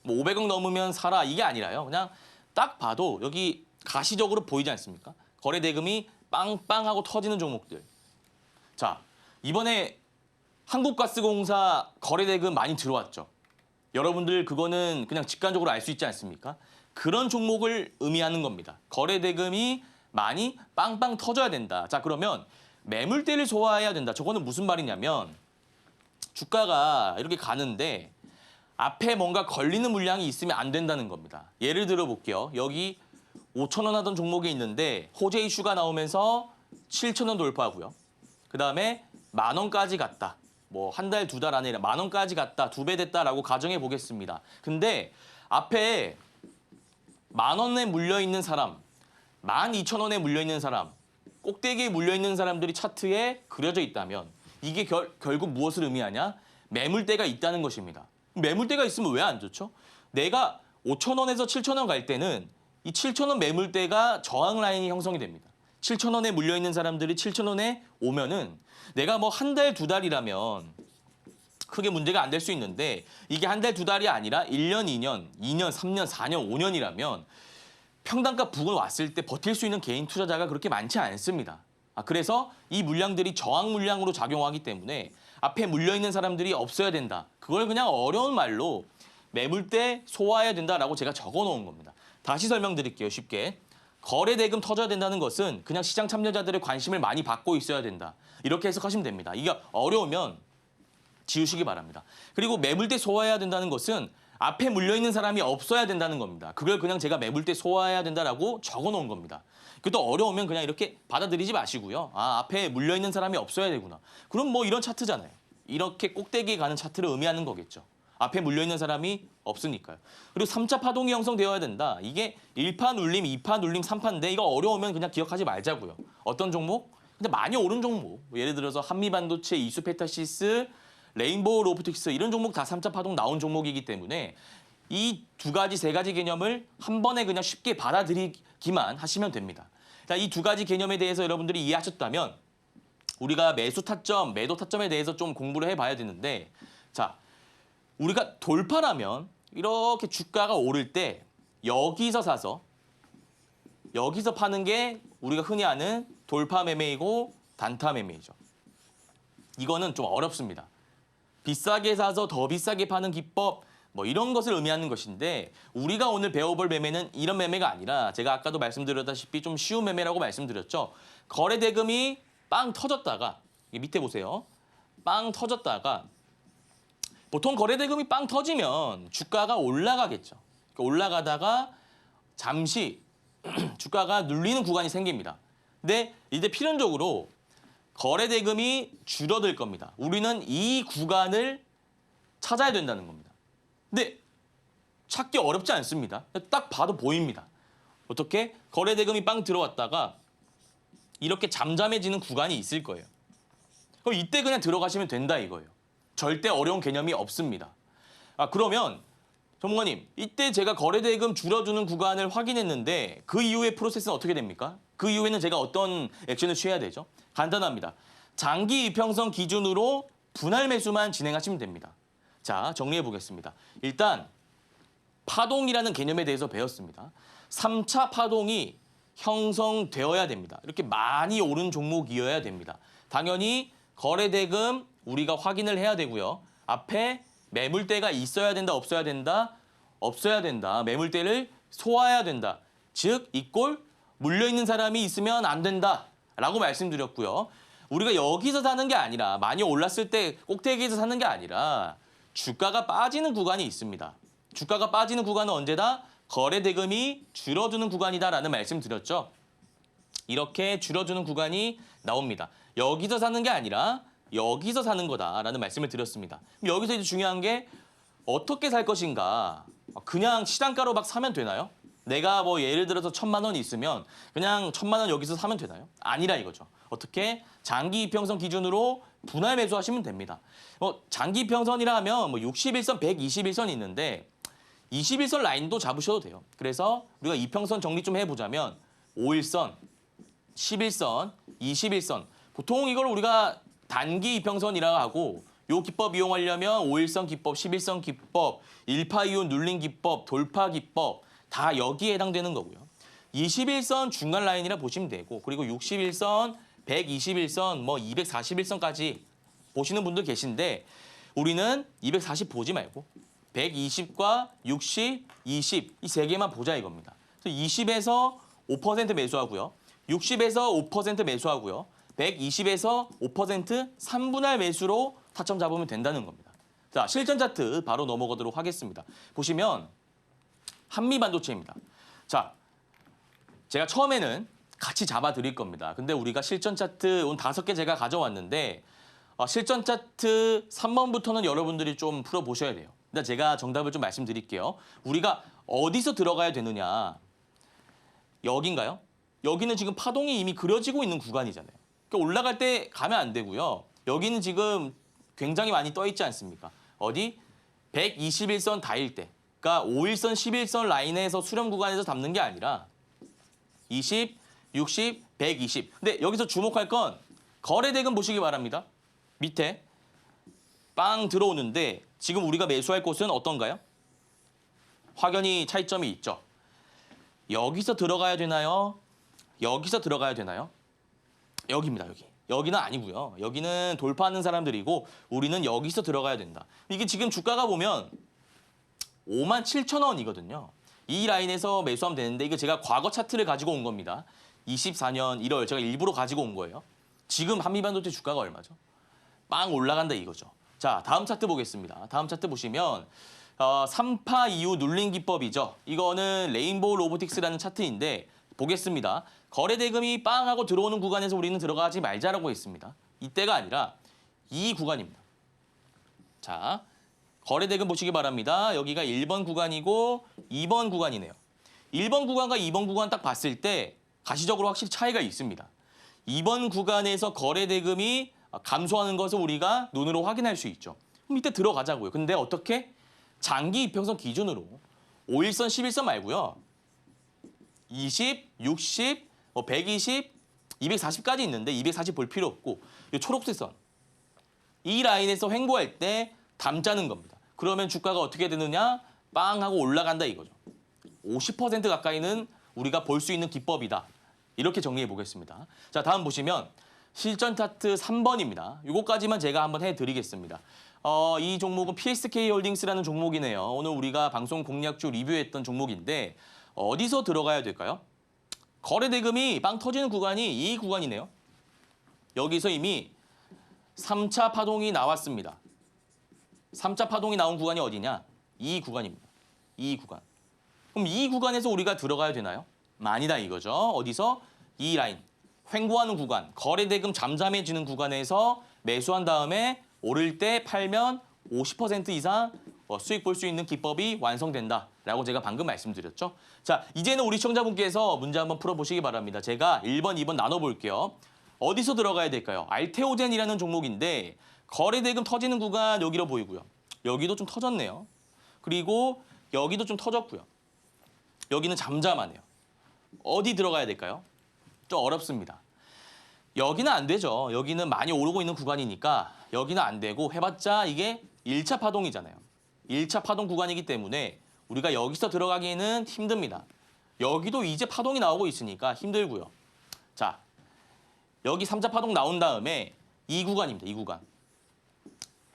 뭐 500억 넘으면 사라 이게 아니라요. 그냥 딱 봐도 여기 가시적으로 보이지 않습니까? 거래 대금이 빵빵하고 터지는 종목들. 자, 이번에 한국가스공사 거래대금 많이 들어왔죠. 여러분들 그거는 그냥 직관적으로 알 수 있지 않습니까? 그런 종목을 의미하는 겁니다. 거래대금이 많이 빵빵 터져야 된다. 자, 그러면 매물대를 소화해야 된다. 저거는 무슨 말이냐면 주가가 이렇게 가는데 앞에 뭔가 걸리는 물량이 있으면 안 된다는 겁니다. 예를 들어 볼게요. 여기 5,000원 하던 종목이 있는데 호재 이슈가 나오면서 7,000원 돌파하고요. 그다음에 10,000원까지 갔다. 뭐 한 달, 두 달 안에 10,000원까지 갔다. 2배 됐다라고 가정해 보겠습니다. 근데 앞에 10,000원에 물려 있는 사람, 12,000원에 물려 있는 사람, 꼭대기에 물려 있는 사람들이 차트에 그려져 있다면 이게 결국 무엇을 의미하냐? 매물대가 있다는 것입니다. 매물대가 있으면 왜 안 좋죠? 내가 5,000원에서 7,000원 갈 때는 이 7,000원 매물대가 저항 라인이 형성이 됩니다. 7,000원에 물려 있는 사람들이 7,000원에 오면은 내가 뭐 한 달, 두 달이라면 크게 문제가 안 될 수 있는데 이게 한 달, 두 달이 아니라 1년, 2년, 2년, 3년, 4년, 5년이라면 평단가 부근 왔을 때 버틸 수 있는 개인 투자자가 그렇게 많지 않습니다. 그래서 이 물량들이 저항 물량으로 작용하기 때문에 앞에 물려있는 사람들이 없어야 된다. 그걸 그냥 어려운 말로 매물대 소화해야 된다라고 제가 적어놓은 겁니다. 다시 설명드릴게요. 쉽게. 거래대금 터져야 된다는 것은 그냥 시장 참여자들의 관심을 많이 받고 있어야 된다. 이렇게 해석하시면 됩니다. 이게 어려우면 지우시기 바랍니다. 그리고 매물대 소화해야 된다는 것은 앞에 물려있는 사람이 없어야 된다는 겁니다. 그걸 그냥 제가 매물대 소화해야 된다라고 적어놓은 겁니다. 그것도 어려우면 그냥 이렇게 받아들이지 마시고요. 앞에 물려있는 사람이 없어야 되구나. 그럼 뭐 이런 차트잖아요. 이렇게 꼭대기에 가는 차트를 의미하는 거겠죠. 앞에 물려있는 사람이 없으니까요. 그리고 3차 파동이 형성되어야 된다. 이게 1판 울림, 2판 울림, 3판인데 이거 어려우면 그냥 기억하지 말자고요. 어떤 종목? 근데 많이 오른 종목. 예를 들어서 한미반도체, 이수페타시스, 레인보우 로보틱스 이런 종목 다 3차 파동 나온 종목이기 때문에 이 두 가지, 세 가지 개념을 한 번에 그냥 쉽게 받아들이기만 하시면 됩니다. 자, 이 두 가지 개념에 대해서 여러분들이 이해하셨다면 우리가 매수 타점, 매도 타점에 대해서 좀 공부를 해봐야 되는데 자, 우리가 돌파라면 이렇게 주가가 오를 때 여기서 사서 여기서 파는 게 우리가 흔히 아는 돌파 매매이고 단타 매매이죠. 이거는 좀 어렵습니다. 비싸게 사서 더 비싸게 파는 기법 뭐 이런 것을 의미하는 것인데 우리가 오늘 배워볼 매매는 이런 매매가 아니라 제가 아까도 말씀드렸다시피 좀 쉬운 매매라고 말씀드렸죠. 거래 대금이 빵 터졌다가 밑에 보세요. 빵 터졌다가 보통 거래 대금이 빵 터지면 주가가 올라가겠죠. 올라가다가 잠시 주가가 눌리는 구간이 생깁니다. 근데 이제 필연적으로 거래 대금이 줄어들 겁니다. 우리는 이 구간을 찾아야 된다는 겁니다. 근데 찾기 어렵지 않습니다. 딱 봐도 보입니다. 어떻게? 거래 대금이 빵 들어왔다가 이렇게 잠잠해지는 구간이 있을 거예요. 그럼 이때 그냥 들어가시면 된다 이거예요. 절대 어려운 개념이 없습니다. 그러면 전문가님, 이때 제가 거래 대금 줄어드는 구간을 확인했는데 그 이후의 프로세스는 어떻게 됩니까? 그 이후에는 제가 어떤 액션을 취해야 되죠? 간단합니다. 장기 이평선 기준으로 분할 매수만 진행하시면 됩니다. 자, 정리해 보겠습니다. 일단 파동이라는 개념에 대해서 배웠습니다. 3차 파동이 형성되어야 됩니다. 이렇게 많이 오른 종목이어야 됩니다. 당연히 거래 대금 우리가 확인을 해야 되고요. 앞에 매물대가 있어야 된다, 없어야 된다? 없어야 된다. 매물대를 소화해야 된다. 즉, 이 꼴 물려있는 사람이 있으면 안 된다라고 말씀드렸고요. 우리가 여기서 사는 게 아니라 많이 올랐을 때 꼭대기에서 사는 게 아니라 주가가 빠지는 구간이 있습니다. 주가가 빠지는 구간은 언제다? 거래 대금이 줄어드는 구간이다라는 말씀 드렸죠. 이렇게 줄어드는 구간이 나옵니다. 여기서 사는 게 아니라 여기서 사는 거다라는 말씀을 드렸습니다. 여기서 이제 중요한 게 어떻게 살 것인가. 그냥 시장가로 막 사면 되나요? 내가 뭐 예를 들어서 1,000만 원이 있으면 그냥 1,000만 원 여기서 사면 되나요? 아니라 이거죠. 어떻게? 장기 이평선 기준으로 분할 매수하시면 됩니다. 장기 이평선이라 하면 뭐 61선, 121선이 있는데 21선 라인도 잡으셔도 돼요. 그래서 우리가 이평선 정리 좀 해보자면 5일선, 11선, 21선. 보통 이걸 우리가 단기 이평선이라고 하고 요 기법 이용하려면 5일선 기법, 11선 기법, 일파 이온 눌림 기법, 돌파 기법 다 여기에 해당되는 거고요. 21선 중간 라인이라 보시면 되고 그리고 61선, 121선, 뭐 241선까지 보시는 분들 계신데 우리는 240 보지 말고 120과 60, 20 이 세 개만 보자 이겁니다. 그래서 20에서 5% 매수하고요. 60에서 5% 매수하고요. 120에서 5% 3분할 매수로 타점 잡으면 된다는 겁니다. 자, 실전 차트 바로 넘어가도록 하겠습니다. 보시면 한미반도체입니다. 자, 제가 처음에는 같이 잡아 드릴 겁니다. 근데 우리가 실전 차트 오늘 5개 제가 가져왔는데 실전 차트 3번부터는 여러분들이 좀 풀어보셔야 돼요. 일단 제가 정답을 좀 말씀드릴게요. 우리가 어디서 들어가야 되느냐. 여긴가요? 여기는 지금 파동이 이미 그려지고 있는 구간이잖아요. 그러니까 올라갈 때 가면 안 되고요. 여기는 지금 굉장히 많이 떠 있지 않습니까? 어디? 121선 닿을 때. 그러니까 5일선, 11선 라인에서 수렴 구간에서 잡는 게 아니라 20, 60, 120. 근데 여기서 주목할 건 거래대금 보시기 바랍니다. 밑에 빵 들어오는데 지금 우리가 매수할 곳은 어떤가요? 확연히 차이점이 있죠. 여기서 들어가야 되나요? 여기서 들어가야 되나요? 여기입니다, 여기. 여기는 아니고요. 여기는 돌파하는 사람들이고 우리는 여기서 들어가야 된다. 이게 지금 주가가 보면 57,000원이거든요. 이 라인에서 매수하면 되는데 이거 제가 과거 차트를 가지고 온 겁니다. 24년 1월 제가 일부러 가지고 온 거예요. 지금 한미반도체 주가가 얼마죠? 빵 올라간다 이거죠. 자, 다음 차트 보겠습니다. 다음 차트 보시면 3파 이후 눌림 기법이죠. 이거는 레인보우 로보틱스라는 차트인데 보겠습니다. 거래 대금이 빵 하고 들어오는 구간에서 우리는 들어가지 말자라고 했습니다. 이때가 아니라 이 구간입니다. 자, 거래 대금 보시기 바랍니다. 여기가 1번 구간이고 2번 구간이네요. 1번 구간과 2번 구간 딱 봤을 때 가시적으로 확실히 차이가 있습니다. 2번 구간에서 거래 대금이 감소하는 것을 우리가 눈으로 확인할 수 있죠. 그럼 이때 들어가자고요. 근데 어떻게? 장기 이평선 기준으로 5일선, 11선 말고요. 20, 60, 120, 240까지 있는데 240 볼 필요 없고 이 초록색 선. 이 라인에서 횡보할 때 담자는 겁니다. 그러면 주가가 어떻게 되느냐? 빵 하고 올라간다 이거죠. 50% 가까이는 우리가 볼 수 있는 기법이다. 이렇게 정리해 보겠습니다. 자, 다음 보시면 실전 차트 3번입니다. 이거까지만 제가 한번 해드리겠습니다. 이 종목은 PSK 홀딩스라는 종목이네요. 오늘 우리가 방송 공략주 리뷰했던 종목인데 어디서 들어가야 될까요? 거래 대금이 빵 터지는 구간이 이 구간이네요. 여기서 이미 3차 파동이 나왔습니다. 3차 파동이 나온 구간이 어디냐? 이 구간입니다. 이 구간. 그럼 이 구간에서 우리가 들어가야 되나요? 아니다 이거죠. 어디서? 이 라인. 횡보하는 구간, 거래 대금 잠잠해지는 구간에서 매수한 다음에 오를 때 팔면 50% 이상 수익 볼 수 있는 기법이 완성된다라고 제가 방금 말씀드렸죠. 자, 이제는 우리 시청자분께서 문제 한번 풀어보시기 바랍니다. 제가 1번, 2번 나눠볼게요. 어디서 들어가야 될까요? 알테오젠이라는 종목인데 거래 대금 터지는 구간 여기로 보이고요. 여기도 좀 터졌네요. 그리고 여기도 좀 터졌고요. 여기는 잠잠하네요. 어디 들어가야 될까요? 좀 어렵습니다. 여기는 안 되죠. 여기는 많이 오르고 있는 구간이니까 여기는 안 되고 해봤자 이게 1차 파동이잖아요. 1차 파동 구간이기 때문에 우리가 여기서 들어가기에는 힘듭니다. 여기도 이제 파동이 나오고 있으니까 힘들고요. 자, 여기 3차 파동 나온 다음에 이 구간입니다. 이 구간.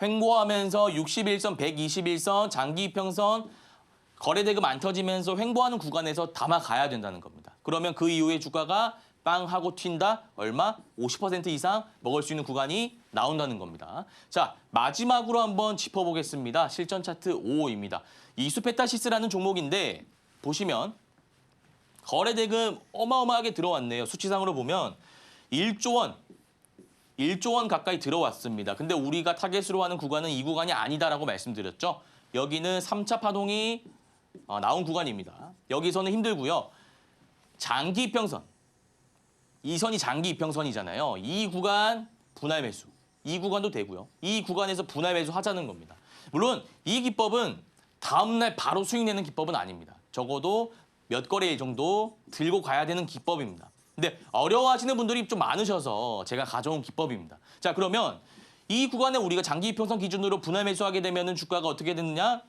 횡보하면서 61선, 121선, 장기 이평선, 거래대금 안 터지면서 횡보하는 구간에서 담아가야 된다는 겁니다. 그러면 그 이후에 주가가 빵 하고 튄다. 얼마? 50% 이상 먹을 수 있는 구간이 나온다는 겁니다. 자, 마지막으로 한번 짚어보겠습니다. 실전 차트 5호입니다. 이수페타시스라는 종목인데 보시면 거래대금 어마어마하게 들어왔네요. 수치상으로 보면 1조 원 가까이 들어왔습니다. 근데 우리가 타겟으로 하는 구간은 이 구간이 아니다라고 말씀드렸죠. 여기는 3차 파동이 나온 구간입니다. 여기서는 힘들고요. 장기 이평선. 이 선이 장기 이평선이잖아요. 이 구간 분할 매수. 이 구간도 되고요. 이 구간에서 분할 매수 하자는 겁니다. 물론 이 기법은 다음날 바로 수익 내는 기법은 아닙니다. 적어도 몇 거래일 정도 들고 가야 되는 기법입니다. 근데 어려워하시는 분들이 좀 많으셔서 제가 가져온 기법입니다. 자, 그러면 이 구간에 우리가 장기 이평선 기준으로 분할 매수하게 되면 주가가 어떻게 되느냐?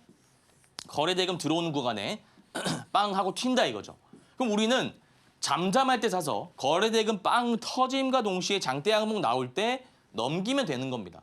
거래대금 들어오는 구간에 빵 하고 튄다 이거죠. 그럼 우리는 잠잠할 때 사서 거래대금 빵 터짐과 동시에 장대 항목 나올 때 넘기면 되는 겁니다.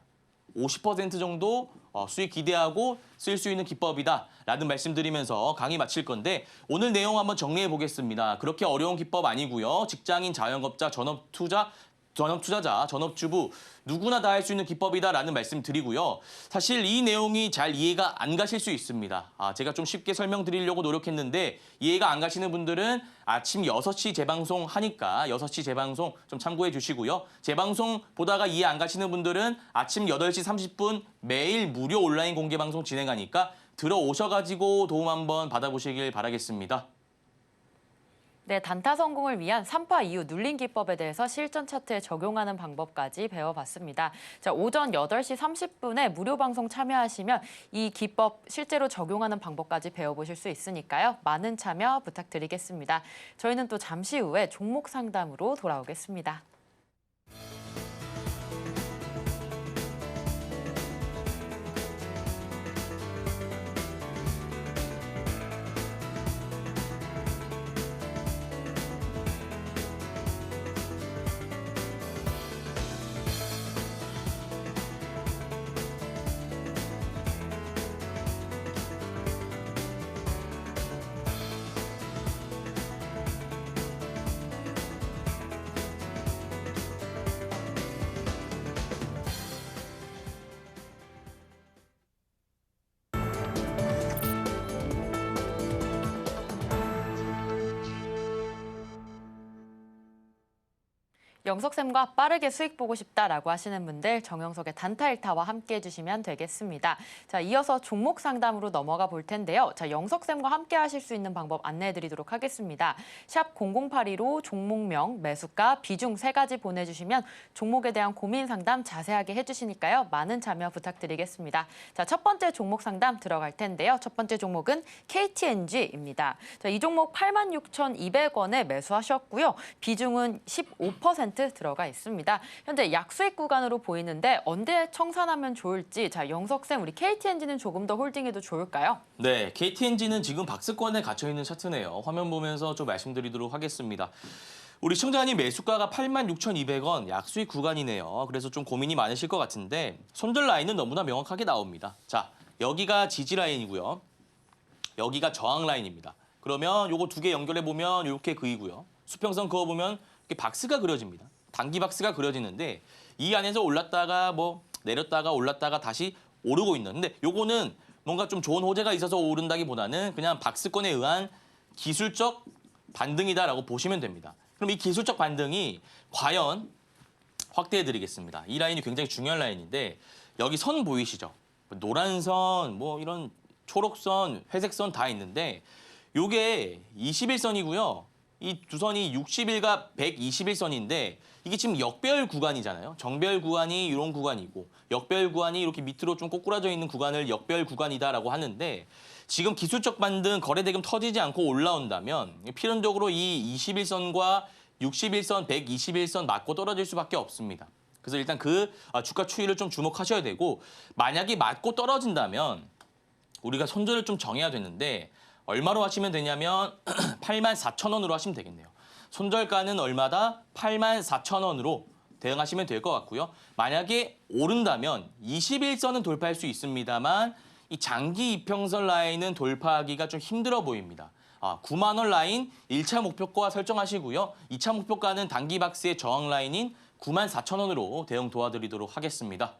50% 정도 수익 기대하고 쓸 수 있는 기법이다라는 말씀드리면서 강의 마칠 건데 오늘 내용 한번 정리해 보겠습니다. 그렇게 어려운 기법 아니고요. 직장인, 자영업자, 전업투자자, 전업주부 누구나 다 할 수 있는 기법이다라는 말씀 드리고요. 사실 이 내용이 잘 이해가 안 가실 수 있습니다. 제가 좀 쉽게 설명드리려고 노력했는데 이해가 안 가시는 분들은 아침 6시 재방송 하니까 6시 재방송 좀 참고해 주시고요. 재방송 보다가 이해 안 가시는 분들은 아침 8시 30분 매일 무료 온라인 공개 방송 진행하니까 들어오셔가지고 도움 한번 받아보시길 바라겠습니다. 네, 단타 성공을 위한 3파 이후 눌림 기법에 대해서 실전 차트에 적용하는 방법까지 배워봤습니다. 자, 오전 8시 30분에 무료 방송 참여하시면 이 기법 실제로 적용하는 방법까지 배워보실 수 있으니까요. 많은 참여 부탁드리겠습니다. 저희는 또 잠시 후에 종목 상담으로 돌아오겠습니다. 영석쌤과 빠르게 수익 보고 싶다라고 하시는 분들 정영석의 단타 1타와 함께 해주시면 되겠습니다. 자, 이어서 종목 상담으로 넘어가 볼 텐데요. 자, 영석쌤과 함께 하실 수 있는 방법 안내해드리도록 하겠습니다. 샵 0082로 종목명, 매수가, 비중 3가지 보내주시면 종목에 대한 고민 상담 자세하게 해주시니까요. 많은 참여 부탁드리겠습니다. 자, 첫 번째 종목 상담 들어갈 텐데요. 첫 번째 종목은 KTNG입니다. 자, 이 종목 86,200원에 매수하셨고요. 비중은 15% 들어가 있습니다. 현재 약수익 구간으로 보이는데 언제 청산하면 좋을지 자 영석쌤 우리 KTNG는 조금 더 홀딩해도 좋을까요? 네, KTNG는 지금 박스권에 갇혀있는 차트네요. 화면 보면서 좀 말씀드리도록 하겠습니다. 우리 시청자님 매수가가 86,200원 약수익 구간이네요. 그래서 좀 고민이 많으실 것 같은데 손절 라인은 너무나 명확하게 나옵니다. 자, 여기가 지지 라인이고요. 여기가 저항 라인입니다. 그러면 요거 두 개 연결해 보면 이렇게 그이고요. 수평선 그어 보면 이렇게 박스가 그려집니다. 단기 박스가 그려지는데 이 안에서 올랐다가 뭐 내렸다가 올랐다가 다시 오르고 있는. 근데 요거는 뭔가 좀 좋은 호재가 있어서 오른다기보다는 그냥 박스권에 의한 기술적 반등이다라고 보시면 됩니다. 그럼 이 기술적 반등이 과연 확대해드리겠습니다. 이 라인이 굉장히 중요한 라인인데 여기 선 보이시죠? 노란 선, 뭐 이런 초록선, 회색선 다 있는데 요게 21선이고요. 이 두 선이 60일과 121선인데 이게 지금 역별 구간이잖아요. 정별 구간이 이런 구간이고 역별 구간이 이렇게 밑으로 좀 꼬꾸라져 있는 구간을 역별 구간이다라고 하는데 지금 기술적 반등 거래대금 터지지 않고 올라온다면 필연적으로 이 21선과 61선, 121선 맞고 떨어질 수밖에 없습니다. 그래서 일단 그 주가 추이를 좀 주목하셔야 되고 만약에 맞고 떨어진다면 우리가 손절을 좀 정해야 되는데 얼마로 하시면 되냐면 84,000원으로 하시면 되겠네요. 손절가는 얼마다? 84,000원으로 대응하시면 될 것 같고요. 만약에 오른다면 21선은 돌파할 수 있습니다만 이 장기 이평선 라인은 돌파하기가 좀 힘들어 보입니다. 9만 원 라인 1차 목표가 설정하시고요. 2차 목표가는 단기 박스의 저항 라인인 94,000원으로 대응 도와드리도록 하겠습니다.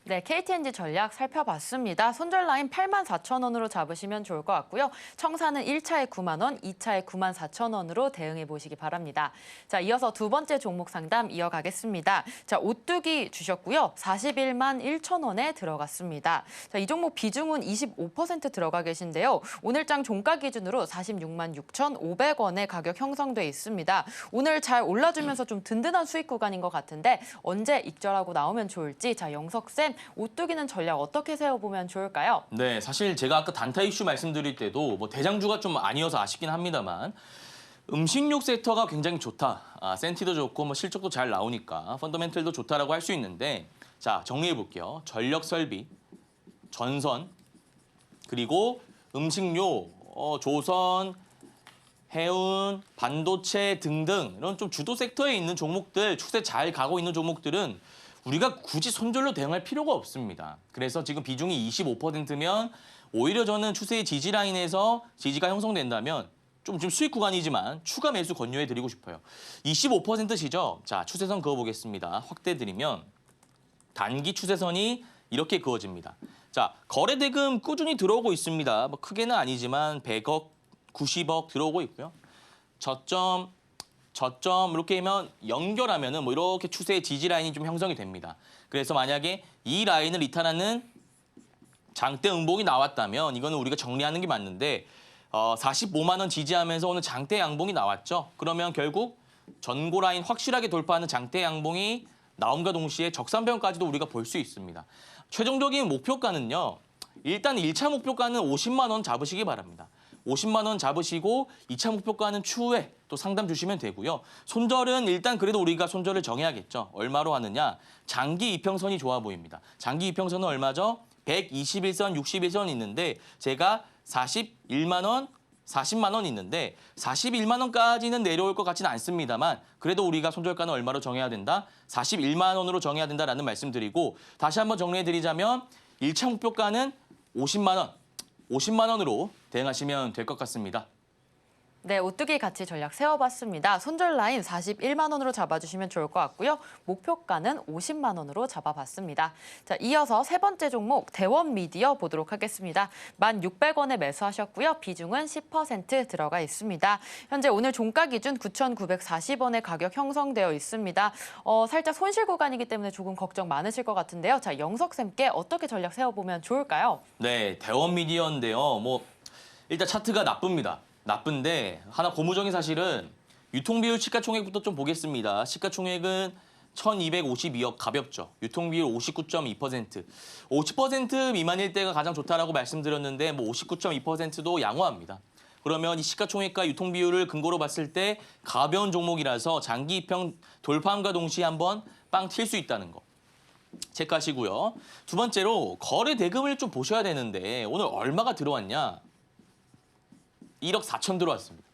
네, KTNG 전략 살펴봤습니다. 손절 라인 84,000원으로 잡으시면 좋을 것 같고요. 청산은 1차에 9만 원, 2차에 94,000원으로 대응해 보시기 바랍니다. 자, 이어서 두 번째 종목 상담 이어가겠습니다. 자, 오뚜기 주셨고요. 41만 1,000원에 들어갔습니다. 자, 이 종목 비중은 25% 들어가 계신데요. 오늘장 종가 기준으로 46만 6,500원의 가격 형성돼 있습니다. 오늘 잘 올라주면서 좀 든든한 수익 구간인 것 같은데 언제 익절하고 나오면 좋을지 자, 영석쌤 오뚜기는 전략 어떻게 세워보면 좋을까요? 네, 사실 제가 아까 단타 이슈 말씀드릴 때도 뭐 대장주가 좀 아니어서 아쉽긴 합니다만 음식료 섹터가 굉장히 좋다. 센티도 좋고 뭐 실적도 잘 나오니까 펀더멘털도 좋다라고 할 수 있는데 자, 정리해 볼게요. 전력 설비, 전선, 그리고 음식료, 조선, 해운, 반도체 등등 이런 좀 주도 섹터에 있는 종목들, 추세 잘 가고 있는 종목들은 우리가 굳이 손절로 대응할 필요가 없습니다. 그래서 지금 비중이 25%면 오히려 저는 추세의 지지 라인에서 지지가 형성된다면 좀 지금 수익 구간이지만 추가 매수 권유해드리고 싶어요. 25%시죠? 자, 추세선 그어보겠습니다. 확대드리면 단기 추세선이 이렇게 그어집니다. 자, 거래 대금 꾸준히 들어오고 있습니다. 뭐 크게는 아니지만 100억, 90억 들어오고 있고요. 저점 이렇게 하면 연결하면은 뭐 이렇게 추세의 지지 라인이 좀 형성이 됩니다. 그래서 만약에 이 라인을 이탈하는 장대 음봉이 나왔다면 이거는 우리가 정리하는 게 맞는데 45만 원 지지하면서 오늘 장대 양봉이 나왔죠. 그러면 결국 전고 라인 확실하게 돌파하는 장대 양봉이 나옴과 동시에 적산병까지도 우리가 볼 수 있습니다. 최종적인 목표가는요. 일단 1차 목표가는 50만 원 잡으시기 바랍니다. 50만 원 잡으시고 2차 목표가는 추후에 또 상담 주시면 되고요. 손절은 일단 그래도 우리가 손절을 정해야겠죠. 얼마로 하느냐? 장기 이평선이 좋아 보입니다. 장기 이평선은 얼마죠? 121선, 61선 있는데 제가 41만 원, 40만 원 있는데 41만 원까지는 내려올 것 같지는 않습니다만 그래도 우리가 손절가는 얼마로 정해야 된다? 41만 원으로 정해야 된다라는 말씀드리고 다시 한번 정리해드리자면 1차 목표가는 50만 원, 50만 원으로 대응하시면 될 것 같습니다. 네, 오뚜기 같이 전략 세워봤습니다. 손절 라인 41만 원으로 잡아주시면 좋을 것 같고요. 목표가는 50만 원으로 잡아봤습니다. 자, 이어서 세 번째 종목 대원 미디어 보도록 하겠습니다. 1,600원에 매수하셨고요. 비중은 10% 들어가 있습니다. 현재 오늘 종가 기준 9,940원의 가격 형성되어 있습니다. 살짝 손실 구간이기 때문에 조금 걱정 많으실 것 같은데요. 자, 영석쌤께 어떻게 전략 세워보면 좋을까요? 네, 대원 미디어인데요. 일단 차트가 나쁜데 하나 고무적인 사실은 유통비율 시가총액부터 좀 보겠습니다. 시가총액은 1,252억 가볍죠. 유통비율 59.2%. 50% 미만일 때가 가장 좋다라고 말씀드렸는데 59.2%도 양호합니다. 그러면 이 시가총액과 유통비율을 근거로 봤을 때 가벼운 종목이라서 장기 입형 돌파함과 동시에 한번 빵 튈 수 있다는 거. 체크하시고요. 두 번째로 거래 대금을 좀 보셔야 되는데 오늘 얼마가 들어왔냐? 1억 4천 들어왔습니다.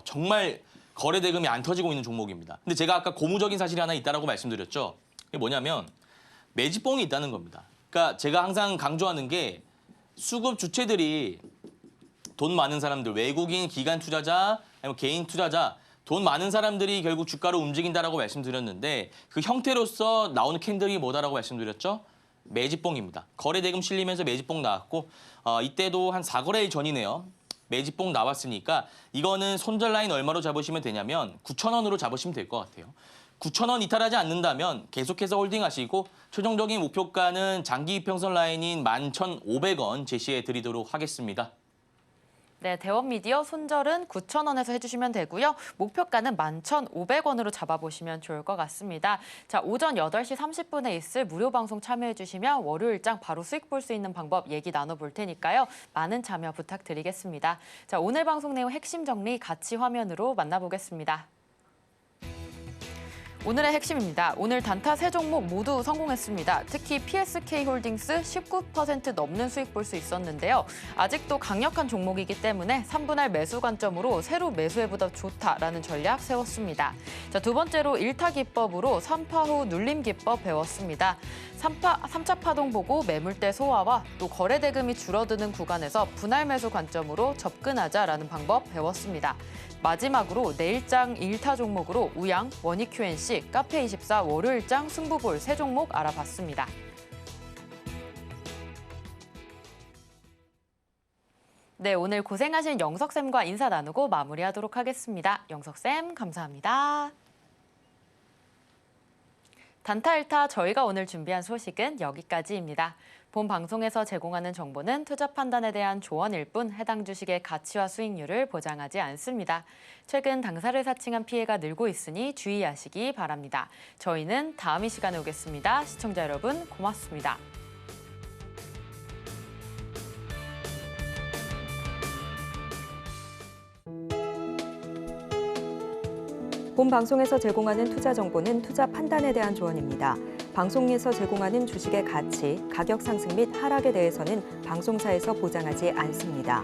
정말 거래 대금이 안 터지고 있는 종목입니다. 근데 제가 아까 고무적인 사실이 하나 있다라고 말씀드렸죠. 그게 뭐냐면 매집봉이 있다는 겁니다. 그러니까 제가 항상 강조하는 게 수급 주체들이 돈 많은 사람들, 외국인 기관 투자자, 아니면 개인 투자자, 돈 많은 사람들이 결국 주가를 움직인다라고 말씀드렸는데 그 형태로서 나오는 캔들이 뭐다라고 말씀드렸죠? 매집봉입니다. 거래 대금 실리면서 매집봉 나왔고 이때도 한 4거래일 전이네요. 매집봉 나왔으니까 이거는 손절 라인 얼마로 잡으시면 되냐면 9,000원으로 잡으시면 될 것 같아요. 9,000원 이탈하지 않는다면 계속해서 홀딩하시고 최종적인 목표가는 장기 이평선 라인인 11,500원 제시해 드리도록 하겠습니다. 네, 대원 미디어 손절은 9,000원에서 해주시면 되고요. 목표가는 11,500원으로 잡아보시면 좋을 것 같습니다. 자, 오전 8시 30분에 있을 무료 방송 참여해주시면 월요일장 바로 수익 볼 수 있는 방법 얘기 나눠볼 테니까요. 많은 참여 부탁드리겠습니다. 자, 오늘 방송 내용 핵심 정리 같이 화면으로 만나보겠습니다. 오늘의 핵심입니다. 오늘 단타 세 종목 모두 성공했습니다. 특히 PSK홀딩스 19% 넘는 수익 볼 수 있었는데요. 아직도 강력한 종목이기 때문에 3분할 매수 관점으로 새로 매수해보다 좋다라는 전략 세웠습니다. 자, 두 번째로 1타 기법으로 선파 후 눌림 기법 배웠습니다. 3차 파동 보고 매물대 소화와 또 거래 대금이 줄어드는 구간에서 분할 매수 관점으로 접근하자라는 방법 배웠습니다. 마지막으로 내일장 1타 종목으로 우양, 원익 QNC, 카페24 월요일장 승부볼 세 종목 알아봤습니다. 네, 오늘 고생하신 영석쌤과 인사 나누고 마무리하도록 하겠습니다. 영석쌤 감사합니다. 단타 1타 저희가 오늘 준비한 소식은 여기까지입니다. 본 방송에서 제공하는 정보는 투자 판단에 대한 조언일 뿐 해당 주식의 가치와 수익률을 보장하지 않습니다. 최근 당사를 사칭한 피해가 늘고 있으니 주의하시기 바랍니다. 저희는 다음 이 시간에 오겠습니다. 시청자 여러분 고맙습니다. 본 방송에서 제공하는 투자 정보는 투자 판단에 대한 조언입니다. 방송에서 제공하는 주식의 가치, 가격 상승 및 하락에 대해서는 방송사에서 보장하지 않습니다.